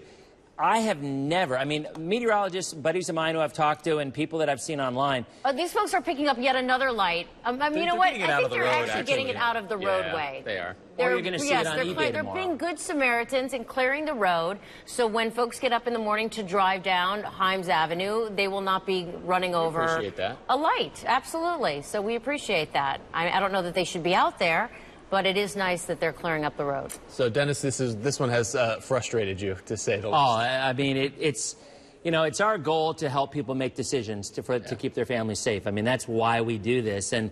I have never, meteorologists, buddies of mine who I've talked to, and people that I've seen online. These folks are picking up yet another light. You know what? I think they're actually getting it out of the roadway. They are. Or you're going to see it on eBay they're tomorrow. being good Samaritans and clearing the road, so when folks get up in the morning to drive down Himes Avenue, they will not be running over appreciate that. a light. Absolutely. So we appreciate that. I don't know that they should be out there, but it is nice that they're clearing up the road. So, Dennis, this one has frustrated you, to say the least. Oh, I mean, it's our goal to help people make decisions to keep their families safe. I mean, that's why we do this. And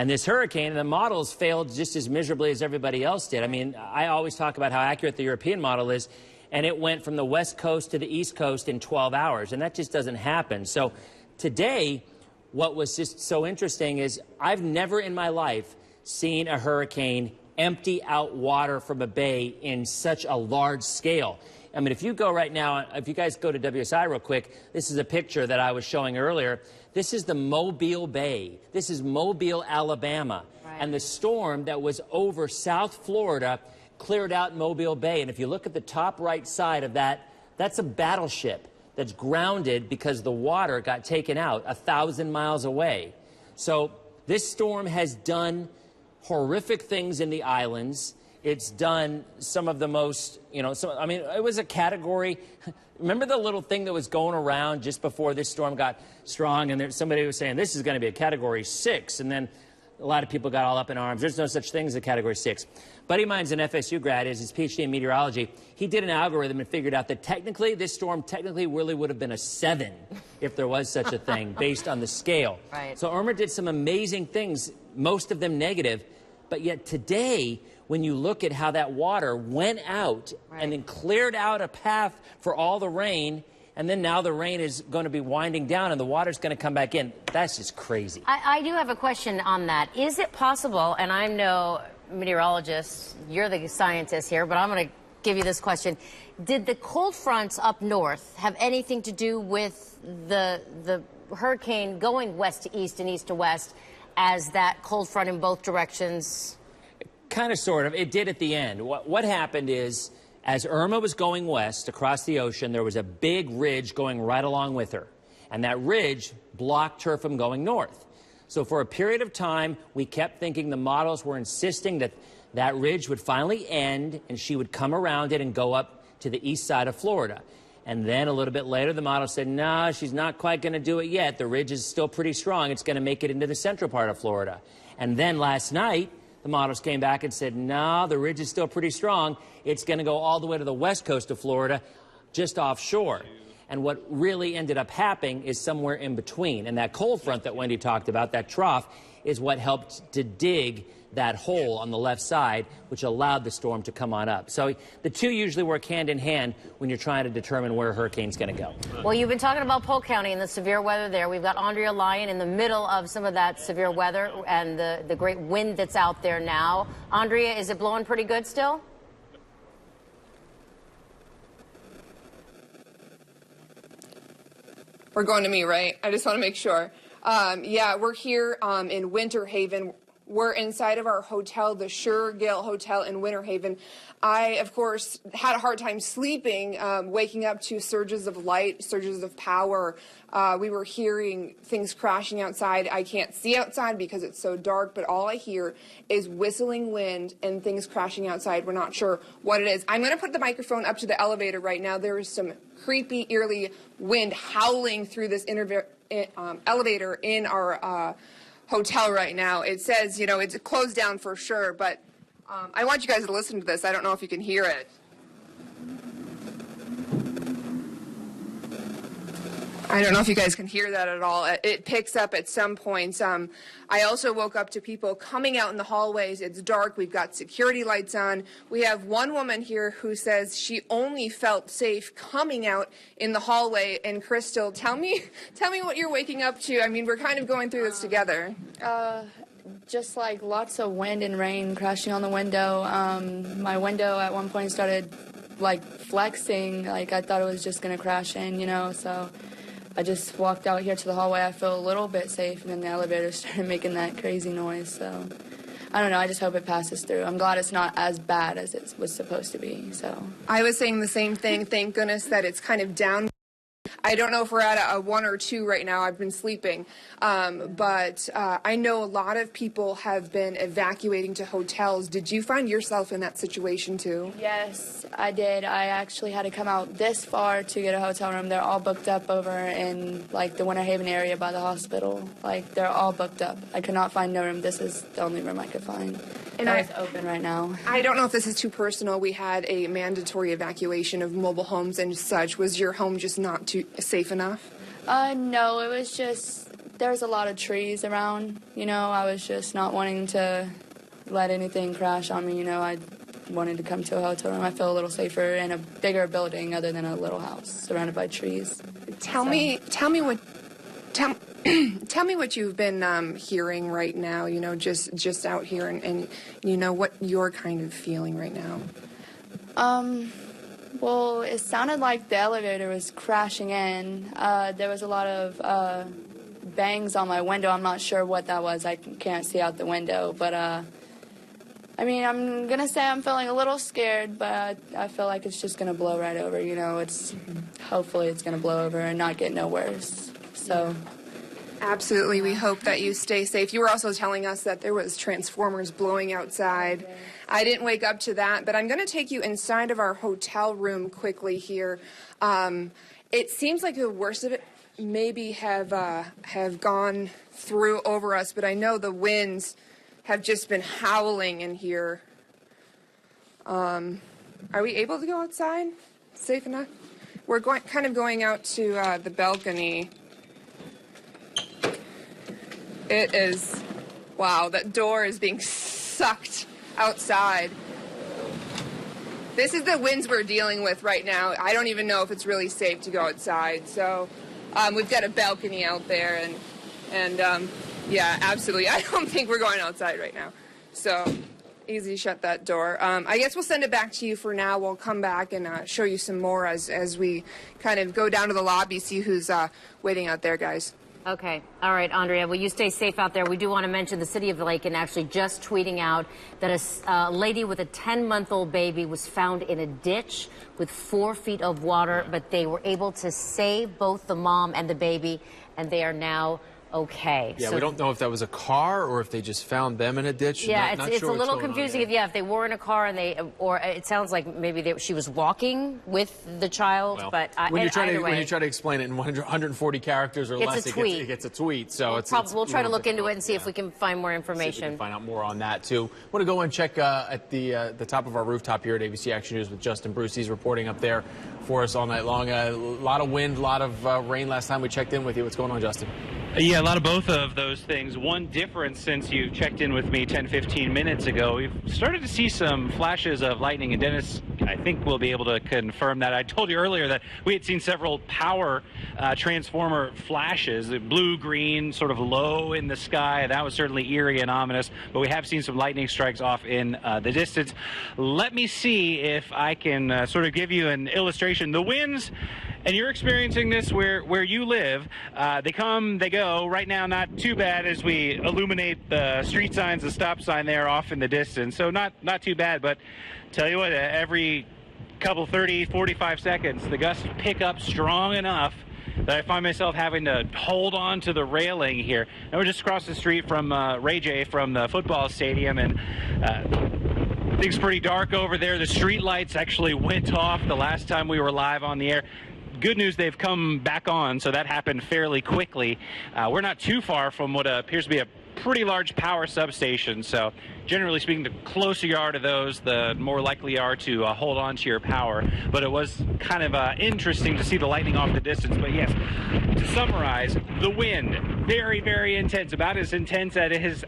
this hurricane, the models failed just as miserably as everybody else did. I mean, I always talk about how accurate the European model is, and it went from the west coast to the east coast in 12 hours, and that just doesn't happen. So today, what was just so interesting is I've never in my life seen a hurricane empty out water from a bay in such a large scale. I mean, if you go right now, if you guys go to WSI real quick, this is a picture that I was showing earlier. This is the Mobile Bay. This is Mobile, Alabama. Right. And the storm that was over South Florida cleared out Mobile Bay. And if you look at the top right side of that, that's a battleship that's grounded because the water got taken out 1,000 miles away. So this storm has done horrific things in the islands. It's done some of the most, it was a category. Remember the little thing that was going around just before this storm got strong, and somebody was saying this is going to be a category 6, and then a lot of people got all up in arms. There's no such thing as a category 6. Buddy of mine's an FSU grad, is his PhD in meteorology. He did an algorithm and figured out that this storm really would have been a 7 if there was such a thing based on the scale. Right. So Irma did some amazing things, most of them negative, but yet today, when you look at how that water went out and then cleared out a path for all the rain, and then now the rain is going to be winding down and the water's going to come back in. That's just crazy. I do have a question on that. Is it possible, and I'm no meteorologist, you're the scientist here, but I'm going to give you this question. Did the cold fronts up north have anything to do with the hurricane going west to east and east to west as that cold front in both directions? Kind of, sort of. It did at the end. What happened is, as Irma was going west across the ocean, there was a big ridge going right along with her. And that ridge blocked her from going north. So for a period of time, we kept thinking the models were insisting that that ridge would finally end and she would come around it and go up to the east side of Florida. And then a little bit later, the model said, no, she's not quite going to do it yet. The ridge is still pretty strong. It's going to make it into the central part of Florida. And then last night, the models came back and said, no, the ridge is still pretty strong. It's going to go all the way to the west coast of Florida, just offshore. And what really ended up happening is somewhere in between. And that cold front that Wendy talked about, that trough, is what helped to dig that hole on the left side, which allowed the storm to come on up. So the two usually work hand in hand when you're trying to determine where a hurricane's going to go. Well, you've been talking about Polk County and the severe weather there. We've got Andrea Lyon in the middle of some of that severe weather and the great wind that's out there now. Andrea, is it blowing pretty good still? We're going to me, right? I just want to make sure. Yeah, we're here in Winter Haven. We're inside of our hotel, the Sure-Gale Hotel in Winter Haven. I, of course, had a hard time sleeping, waking up to surges of light, surges of power. We were hearing things crashing outside. I can't see outside because it's so dark, but all I hear is whistling wind and things crashing outside. We're not sure what it is. I'm going to put the microphone up to the elevator right now. There is some creepy, eerie wind howling through this elevator in our hotel right now. It says, it's closed down for sure, but I want you guys to listen to this. I don't know if you can hear it. I don't know if you guys can hear that at all. It picks up at some points. I also woke up to people coming out in the hallways. It's dark. We've got security lights on. We have one woman here who says she only felt safe coming out in the hallway. And Crystal, tell me what you're waking up to. I mean, we're kind of going through this together. Just like lots of wind and rain crashing on the window. My window at one point started like flexing. Like I thought it was just going to crash in, so I just walked out here to the hallway. I feel a little bit safe, and then the elevator started making that crazy noise. So I don't know. I just hope it passes through. I'm glad it's not as bad as it was supposed to be. So I was saying the same thing. Thank goodness that it's kind of down. I don't know if we're at a 1 or 2 right now. I've been sleeping. But I know a lot of people have been evacuating to hotels. Did you find yourself in that situation too? Yes, I did. I actually had to come out this far to get a hotel room. They're all booked up over in like the Winter Haven area by the hospital. Like they're all booked up. I could not find no room. This is the only room I could find. And it's open right now. I don't know if this is too personal. We had a mandatory evacuation of mobile homes and such. Was your home just not too safe enough? No, it was just there's a lot of trees around. I was just not wanting to let anything crash on me. I wanted to come to a hotel room. I feel a little safer in a bigger building other than a little house surrounded by trees. Tell me what you've been hearing right now, just out here and what you're kind of feeling right now. Well, it sounded like the elevator was crashing in. There was a lot of bangs on my window. I'm not sure what that was. I can't see out the window, but I mean, I'm going to say I'm feeling a little scared, but I feel like it's just going to blow right over. Hopefully it's going to blow over and not get no worse. So absolutely. We hope that you stay safe. You were also telling us that there was transformers blowing outside. I didn't wake up to that, but I'm going to take you inside of our hotel room quickly here. It seems like the worst of it maybe have gone through over us, but I know the winds have just been howling in here. Are we able to go outside? Safe enough? We're kind of going out to the balcony. It is, wow, that door is being sucked outside. This is the winds we're dealing with right now. I don't even know if it's really safe to go outside. So we've got a balcony out there, and yeah, absolutely. I don't think we're going outside right now. So easy, shut that door. I guess we'll send it back to you for now. We'll come back and show you some more as we kind of go down to the lobby, see who's waiting out there, guys. Okay. All right, Andrea. Well, you stay safe out there. We do want to mention the city of Lakin actually just tweeting out that a lady with a 10-month-old baby was found in a ditch with 4 feet of water, but they were able to save both the mom and the baby, and they are now okay. Yeah, so we don't know if that was a car or if they just found them in a ditch. Yeah, not it's sure a little confusing. If they were in a car and or it sounds like maybe she was walking with the child. Well, but when you try to explain it in 140 characters or less, it gets a tweet. So we'll try to look into it and see if we can find more information. See if we can find out more on that too. Want to go and check at the top of our rooftop here at ABC Action News with Justin Bruce. He's reporting up there for us all night long. A lot of wind, a lot of rain last time we checked in with you. What's going on, Justin? Yeah, a lot of both of those things. One difference since you checked in with me 10-15 minutes ago, we've started to see some flashes of lightning, and Dennis, I think, will be able to confirm that. I told you earlier that we had seen several power transformer flashes, blue, green, sort of low in the sky. That was certainly eerie and ominous, but we have seen some lightning strikes off in the distance. Let me see if I can sort of give you an illustration. The winds, and you're experiencing this where you live, they come, they go. Right now, not too bad as we illuminate the street signs, the stop sign there off in the distance. So not too bad, but tell you what, every couple 30, 45 seconds, the gusts pick up strong enough that I find myself having to hold on to the railing here. And we're just across the street from Ray J from the football stadium, and things pretty dark over there. The street lights actually went off the last time we were live on the air. good news, they've come back on, so that happened fairly quickly. We're not too far from what appears to be a pretty large power substation, so generally speaking, the closer you are to those, the more likely you are to hold on to your power. But it was kind of interesting to see the lightning off the distance. But yes, to summarize, the wind, very, very intense, about as intense as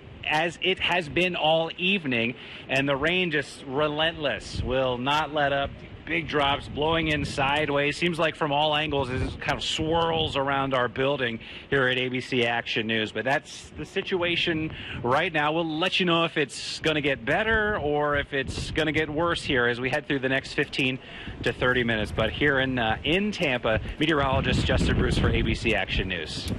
it has been all evening, and the rain just relentless, will not let up. Big drops blowing in sideways. Seems like from all angles it kind of swirls around our building here at ABC Action News. But that's the situation right now. We'll let you know if it's going to get better or if it's going to get worse here as we head through the next 15 to 30 minutes. But here in Tampa, meteorologist Justin Bruce for ABC Action News.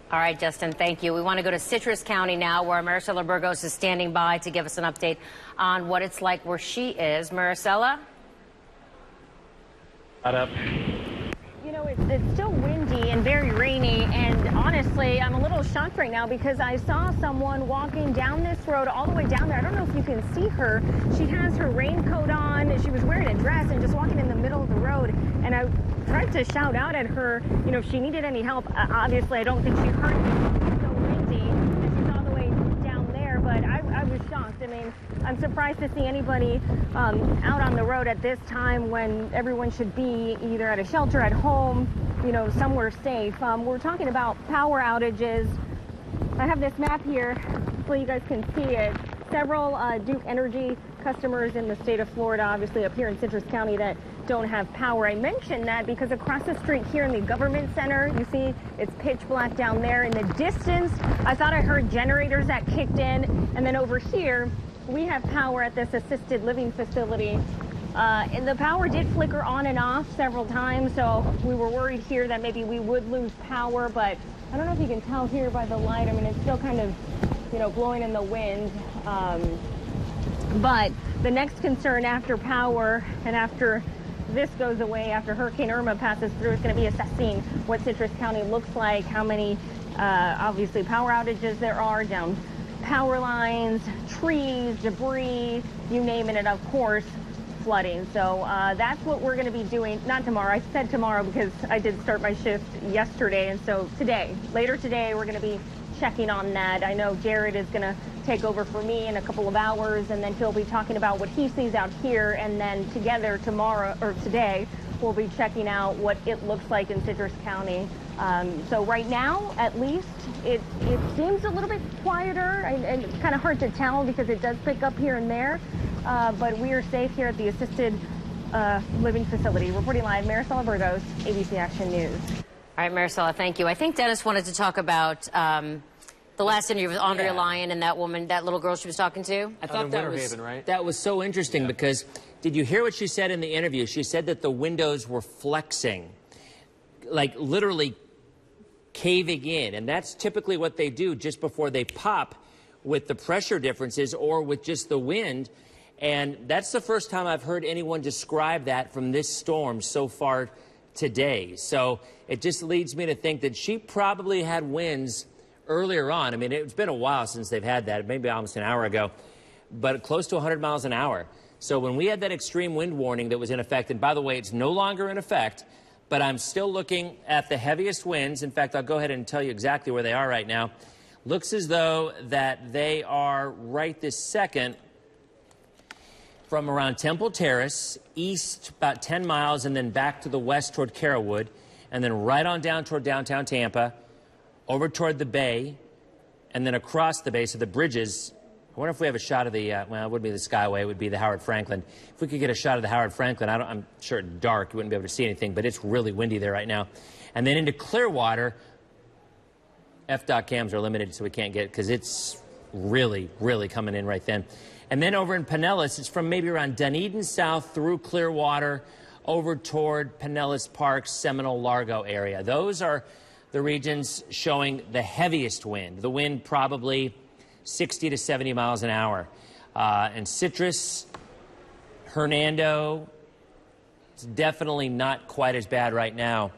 All right, Justin, thank you. We want to go to Citrus County now, where Maricela Burgos is standing by to give us an update on what it's like where she is. Maricela? Up. You know, it's still windy and very rainy, and honestly, I'm a little shocked right now because I saw someone walking down this road all the way down there. I don't know if you can see her. She has her raincoat on. She was wearing a dress and just walking in the middle of the road, and I tried to shout out at her, you know, if she needed any help. Obviously, I don't think she heard me. It's so windy, and she's all the way down there, but I was shocked. I mean, I'm surprised to see anybody out on the road at this time when everyone should be either at a shelter, at home, you know, somewhere safe. We're talking about power outages. I have this map here so you guys can see it. Several Duke Energy customers in the state of Florida, obviously up here in Citrus County, that don't have power. I mentioned that because across the street here in the government center, you see it's pitch black down there. In the distance, I thought I heard generators that kicked in. And then over here, we have power at this assisted living facility. And the power did flicker on and off several times, so we were worried here that maybe we would lose power, but I don't know if you can tell here by the light. I mean, it's still kind of, you know, blowing in the wind. But the next concern after power and after this goes away, after Hurricane Irma passes through, is going to be assessing what Citrus County looks like, how many, obviously, power outages there are down power lines, trees, debris, you name it, and of course, flooding. So that's what we're going to be doing. Not tomorrow. I said tomorrow because I did start my shift yesterday. And so today, later today, we're going to be checking on that. I know Jared is going to take over for me in a couple of hours, and then he'll be talking about what he sees out here. And then together tomorrow, or today, we'll be checking out what it looks like in Citrus County. So right now, at least, it seems a little bit quieter, and it's kind of hard to tell because it does pick up here and there. But we are safe here at the assisted living facility. Reporting live, Maricela Burgos, ABC Action News. All right, Maricela, thank you. I think Dennis wanted to talk about the last interview with Andrea Lyon and that woman, that little girl she was talking to. I thought that was so interesting because did you hear what she said in the interview? She said that the windows were flexing, like literally caving in, and that's typically what they do just before they pop with the pressure differences or with just the wind. And that's the first time I've heard anyone describe that from this storm so far today. So it just leads me to think that she probably had winds earlier on. I mean, it's been a while since they've had that, maybe almost an hour ago, but close to 100 miles an hour. So when we had that extreme wind warning that was in effect, and by the way, it's no longer in effect, but I'm still looking at the heaviest winds. In fact, I'll go ahead and tell you exactly where they are right now. Looks as though that they are right this second from around Temple Terrace, east about 10 miles, and then back to the west toward Carrollwood, and then right on down toward downtown Tampa, over toward the bay, and then across the bay, so the bridges. I wonder if we have a shot of the, well, it wouldn't be the Skyway, it would be the Howard Franklin. If we could get a shot of the Howard Franklin, I'm sure it's dark, you wouldn't be able to see anything, but it's really windy there right now. And then into Clearwater, FDOT cams are limited, so we can't get, because it's really, really coming in right then. And then over in Pinellas, it's from maybe around Dunedin South through Clearwater, over toward Pinellas Park, Seminole, Largo area. Those are the regions showing the heaviest wind. The wind probably 60 to 70 miles an hour. And Citrus, Hernando, it's definitely not quite as bad right now.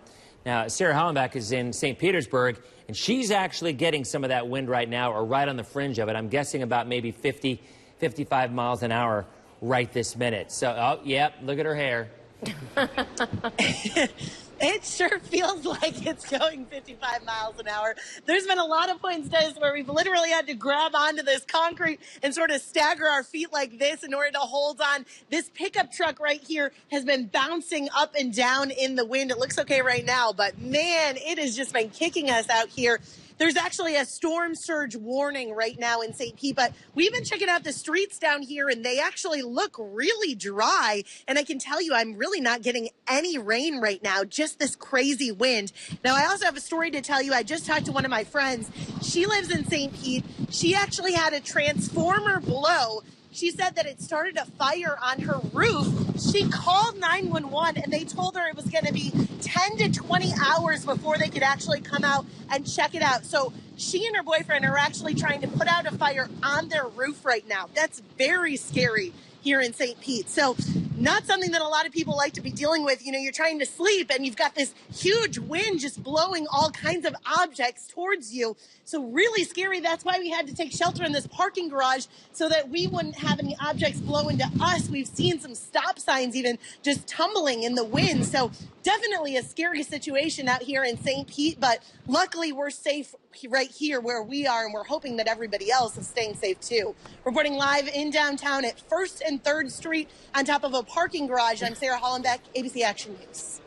Now, Sarah Hollenbach is in St. Petersburg, and she's actually getting some of that wind right now, or right on the fringe of it. I'm guessing about maybe 50, 55 miles an hour right this minute. So, oh, yep, look at her hair. It sure feels like it's going 55 miles an hour. There's been a lot of points, Des, where we've literally had to grab onto this concrete and sort of stagger our feet like this in order to hold on. This pickup truck right here has been bouncing up and down in the wind. It looks okay right now, but man, it has just been kicking us out here. There's actually a storm surge warning right now in St. Pete, but we've been checking out the streets down here, and they actually look really dry. And I can tell you, I'm really not getting any rain right now, just this crazy wind. Now, I also have a story to tell you. I just talked to one of my friends. She lives in St. Pete. She actually had a transformer blow. She said that it started a fire on her roof. She called 911 and they told her it was going to be 10 to 20 hours before they could actually come out and check it out. So she and her boyfriend are actually trying to put out a fire on their roof right now. That's very scary here in St. Pete. So not something that a lot of people like to be dealing with. You know, you're trying to sleep and you've got this huge wind just blowing all kinds of objects towards you. So really scary. That's why we had to take shelter in this parking garage so that we wouldn't have any objects blow into us. We've seen some stop signs even just tumbling in the wind. So definitely a scary situation out here in St. Pete, but luckily we're safe right here where we are, and we're hoping that everybody else is staying safe too. Reporting live in downtown at 1st and 3rd Street on top of a parking garage, I'm Sarah Hollenbeck, ABC Action News.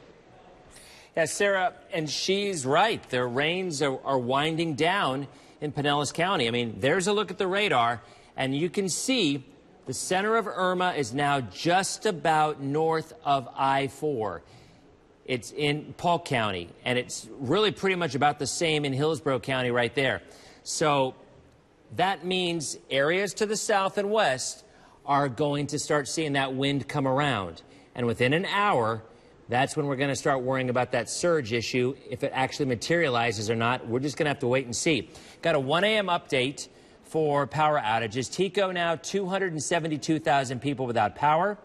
Yeah, Sarah, and she's right. The rains are winding down in Pinellas County. I mean, there's a look at the radar, and you can see the center of Irma is now just about north of I-4. It's in Polk County, and it's really pretty much about the same in Hillsborough County right there. So that means areas to the south and west are going to start seeing that wind come around. And within an hour, that's when we're going to start worrying about that surge issue. If it actually materializes or not, we're just going to have to wait and see. Got a 1 a.m. update for power outages. TECO now 272,000 people without power.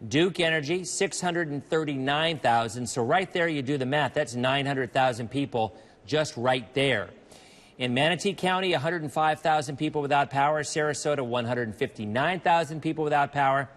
Duke Energy, 639,000. So right there, you do the math. That's 900,000 people just right there. In Manatee County, 105,000 people without power. Sarasota, 159,000 people without power.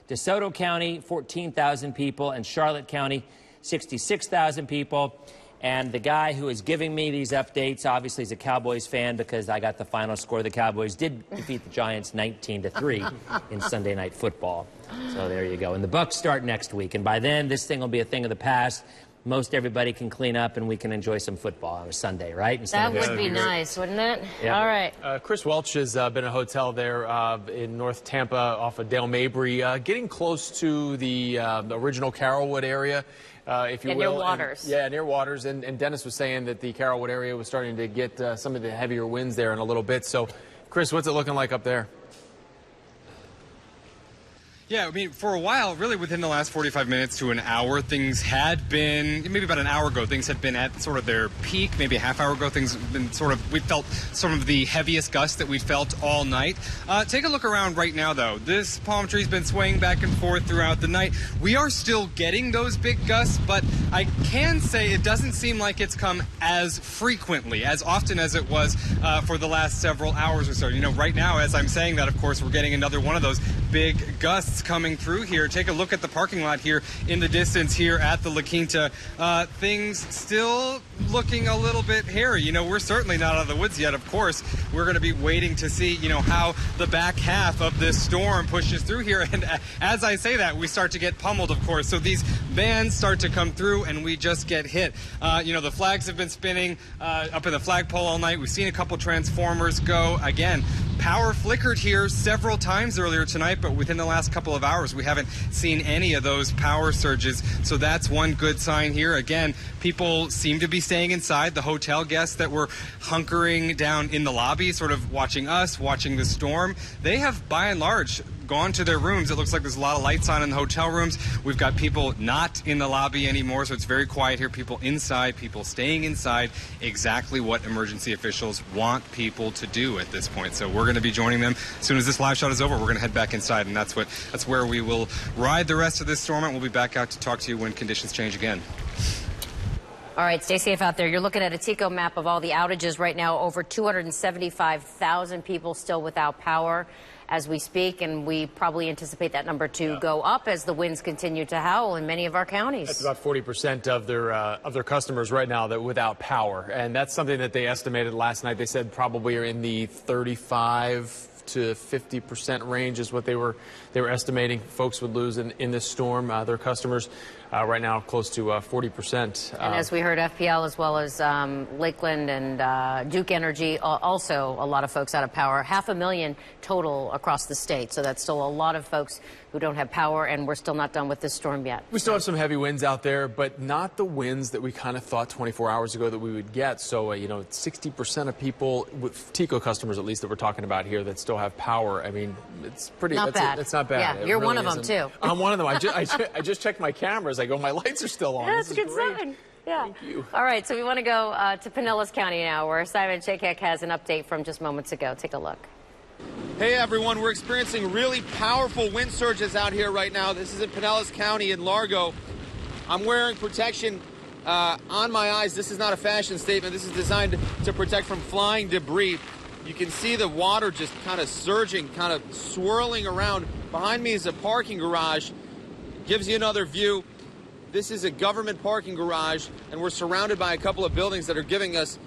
DeSoto County, 14,000 people. And Charlotte County, 66,000 people. And the guy who is giving me these updates, obviously, is a Cowboys fan because I got the final score. The Cowboys did defeat the Giants 19-3 in Sunday Night Football. So there you go. And the Bucs start next week. And by then, this thing will be a thing of the past. Most everybody can clean up and we can enjoy some football on a Sunday, right? That would be nice, wouldn't it? Yeah. All right. Chris Welch has been in a hotel there in North Tampa off of Dale Mabry, getting close to the original Carrollwood area. If you will. Near Waters. Near Waters. And Dennis was saying that the Carrollwood area was starting to get some of the heavier winds there in a little bit. So, Chris, what's it looking like up there? Yeah, I mean, for a while, really within the last 45 minutes to an hour, things had been, maybe about an hour ago, things had been at sort of their peak. Maybe a half hour ago, things have been sort of, we felt some of the heaviest gusts that we felt all night. Take a look around right now, though. This palm tree's been swaying back and forth throughout the night. We are still getting those big gusts, but I can say it doesn't seem like it's come as frequently, as often as it was for the last several hours or so. You know, right now, as I'm saying that, of course, we're getting another one of those big gusts coming through here. Take a look at the parking lot here in the distance here at the La Quinta. Things still looking a little bit hairy. You know, we're certainly not out of the woods yet, of course. We're going to be waiting to see, you know, how the back half of this storm pushes through here. And as I say that, we start to get pummeled, of course. So these vans start to come through and we just get hit. You know, the flags have been spinning up in the flagpole all night. We've seen a couple transformers go. Again, power flickered here several times earlier tonight, but within the last couple of hours, we haven't seen any of those power surges. So that's one good sign here. Again, people seem to be staying inside. The hotel guests that were hunkering down in the lobby, sort of watching us, watching the storm, they have, by and large, gone to their rooms. It looks like there's a lot of lights on in the hotel rooms. We've got people not in the lobby anymore, so it's very quiet here. People inside, people staying inside, exactly what emergency officials want people to do at this point. So we're going to be joining them as soon as this live shot is over. We're going to head back inside, and that's where we will ride the rest of this storm, and we'll be back out to talk to you when conditions change again. All right, stay safe out there. You're looking at a TECO map of all the outages right now. Over 275,000 people still without power as we speak, and we probably anticipate that number to go up as the winds continue to howl in many of our counties. That's about 40% of their customers right now that without power, and that's something that they estimated last night. They said probably are in the 35 to 50% range is what they were estimating folks would lose in this storm. Their customers right now close to 40%. And as we heard, FPL as well as Lakeland and Duke Energy, also a lot of folks out of power. 500,000 total across the state. So that's still a lot of folks who don't have power, and we're still not done with this storm yet. We still have some heavy winds out there, but not the winds that we kind of thought 24 hours ago that we would get. So, you know, 60% of people, with TECO customers at least that we're talking about here, that still have power. I mean, it's pretty bad. It's not bad. Yeah, you're really one of them, too. I'm one of them. I just checked my cameras. I go, my lights are still on. That's a good sign. Yeah. Thank you. All right, so we want to go to Pinellas County now, where Simon Chakek has an update from just moments ago. Take a look. Hey everyone, we're experiencing really powerful wind surges out here right now. This is in Pinellas County in Largo. I'm wearing protection on my eyes. This is not a fashion statement. This is designed to protect from flying debris. You can see the water just kind of surging, kind of swirling around. Behind me is a parking garage. Gives you another view. This is a government parking garage, and we're surrounded by a couple of buildings that are giving us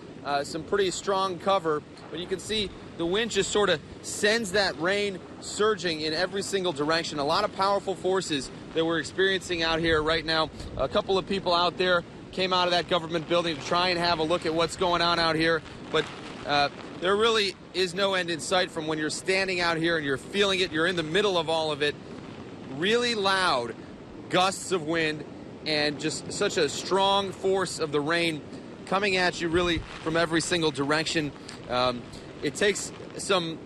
some pretty strong cover. But you can see the wind just sort of sends that rain surging in every single direction. A lot of powerful forces that we're experiencing out here right now. A couple of people out there came out of that government building to try and have a look at what's going on out here. But there really is no end in sight from when you're standing out here and you're feeling it. You're in the middle of all of it. Really loud gusts of wind and just such a strong force of the rain coming at you really from every single direction. It takes some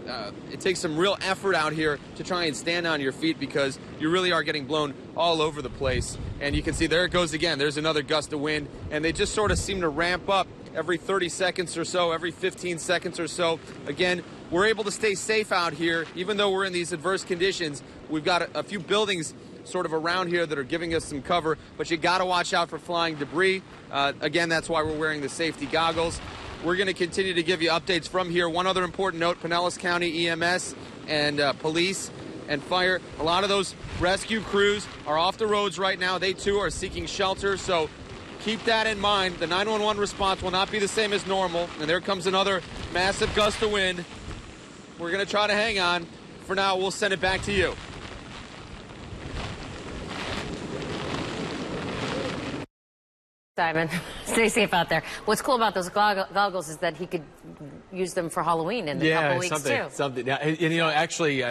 real effort out here to try and stand on your feet because you really are getting blown all over the place. And you can see there it goes again. There's another gust of wind, and they just sort of seem to ramp up every 30 seconds or so, every 15 seconds or so. Again, we're able to stay safe out here, even though we're in these adverse conditions. We've got a few buildings sort of around here that are giving us some cover, but you got to watch out for flying debris. Again, that's why we're wearing the safety goggles. We're going to continue to give you updates from here. One other important note, Pinellas County EMS and police and fire, a lot of those rescue crews are off the roads right now. They too are seeking shelter, so keep that in mind. The 911 response will not be the same as normal. And there comes another massive gust of wind. We're going to try to hang on. For now, we'll send it back to you. Simon, stay safe out there. What's cool about those goggles is that he could use them for Halloween in a couple weeks too. Something. Yeah, and, you know, actually,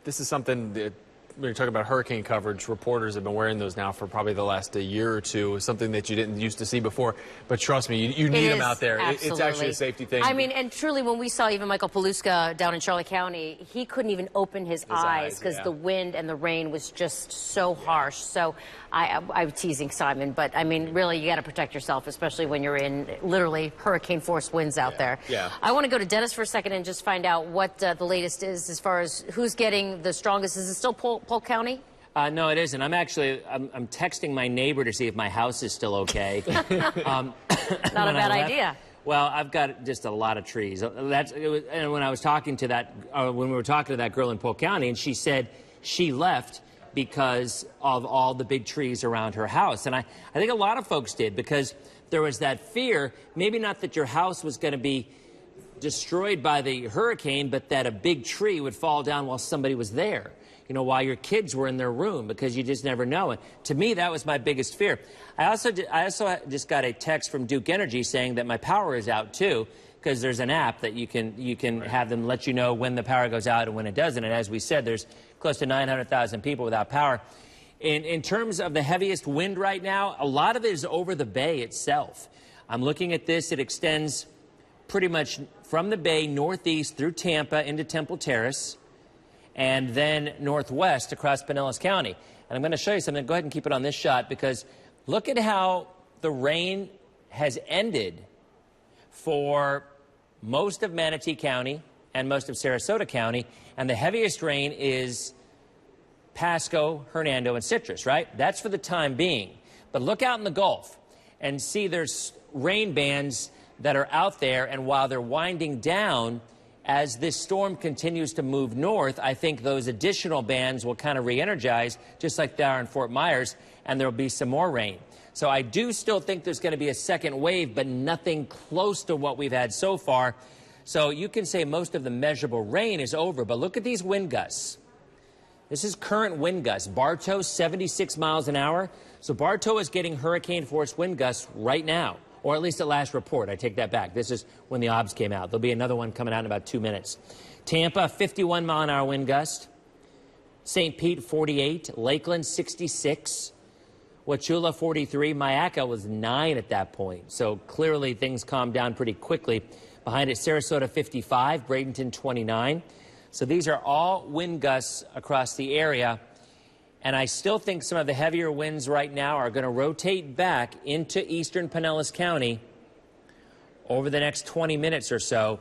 this is something that when you're talking about hurricane coverage, reporters have been wearing those now for probably the last year or two. Something that you didn't used to see before. But trust me, you need them out there. It's actually a safety thing. I mean, and truly, when we saw even Michael Paluska down in Charlotte County, he couldn't even open his eyes because the wind and the rain was just so harsh. So I'm teasing Simon, but I mean, really, you got to protect yourself, especially when you're in literally hurricane force winds out there. Yeah. I want to go to Dennis for a second and just find out what the latest is as far as who's getting the strongest. Is it still Polk County? No, it isn't. I'm texting my neighbor to see if my house is still okay. Not a bad idea. Well, I've got just a lot of trees. And when I was talking to that, when we were talking to that girl in Polk County, and she said she left because of all the big trees around her house. And I think a lot of folks did, because there was that fear, maybe not that your house was going to be destroyed by the hurricane, but that a big tree would fall down while somebody was there, you know, while your kids were in their room, because you just never know. And to me, that was my biggest fear. I also just got a text from Duke Energy saying that my power is out too, because there's an app that you can have them let you know when the power goes out and when it doesn't. And as we said, there's close to 900,000 people without power. In terms of the heaviest wind right now, a lot of it is over the bay itself. I'm looking at this. It extends pretty much from the bay northeast through Tampa into Temple Terrace, and then northwest across Pinellas County. And I'm going to show you something. Go ahead and keep it on this shot, because look at how the rain has ended for most of Manatee County and most of Sarasota County, and the heaviest rain is Pasco, Hernando, and Citrus, right? That's for the time being. But look out in the Gulf. and see there's rain bands that are out there, and while they're winding down, as this storm continues to move north, I think those additional bands will kind of re-energize, just like they are in Fort Myers, and there'll be some more rain. So I do still think there's going to be a second wave, but nothing close to what we've had so far. So you can say most of the measurable rain is over, but look at these wind gusts. This is current wind gusts. Bartow, 76 miles an hour. So Bartow is getting hurricane-force wind gusts right now, or at least at last report. I take that back. This is when the OBS came out. There'll be another one coming out in about 2 minutes. Tampa, 51-mile-an-hour wind gust. St. Pete, 48. Lakeland, 66. Wauchula, 43. Myakka was 9 at that point. So clearly things calmed down pretty quickly. Behind it, Sarasota, 55. Bradenton, 29. So these are all wind gusts across the area. And I still think some of the heavier winds right now are going to rotate back into eastern Pinellas County over the next 20 minutes or so.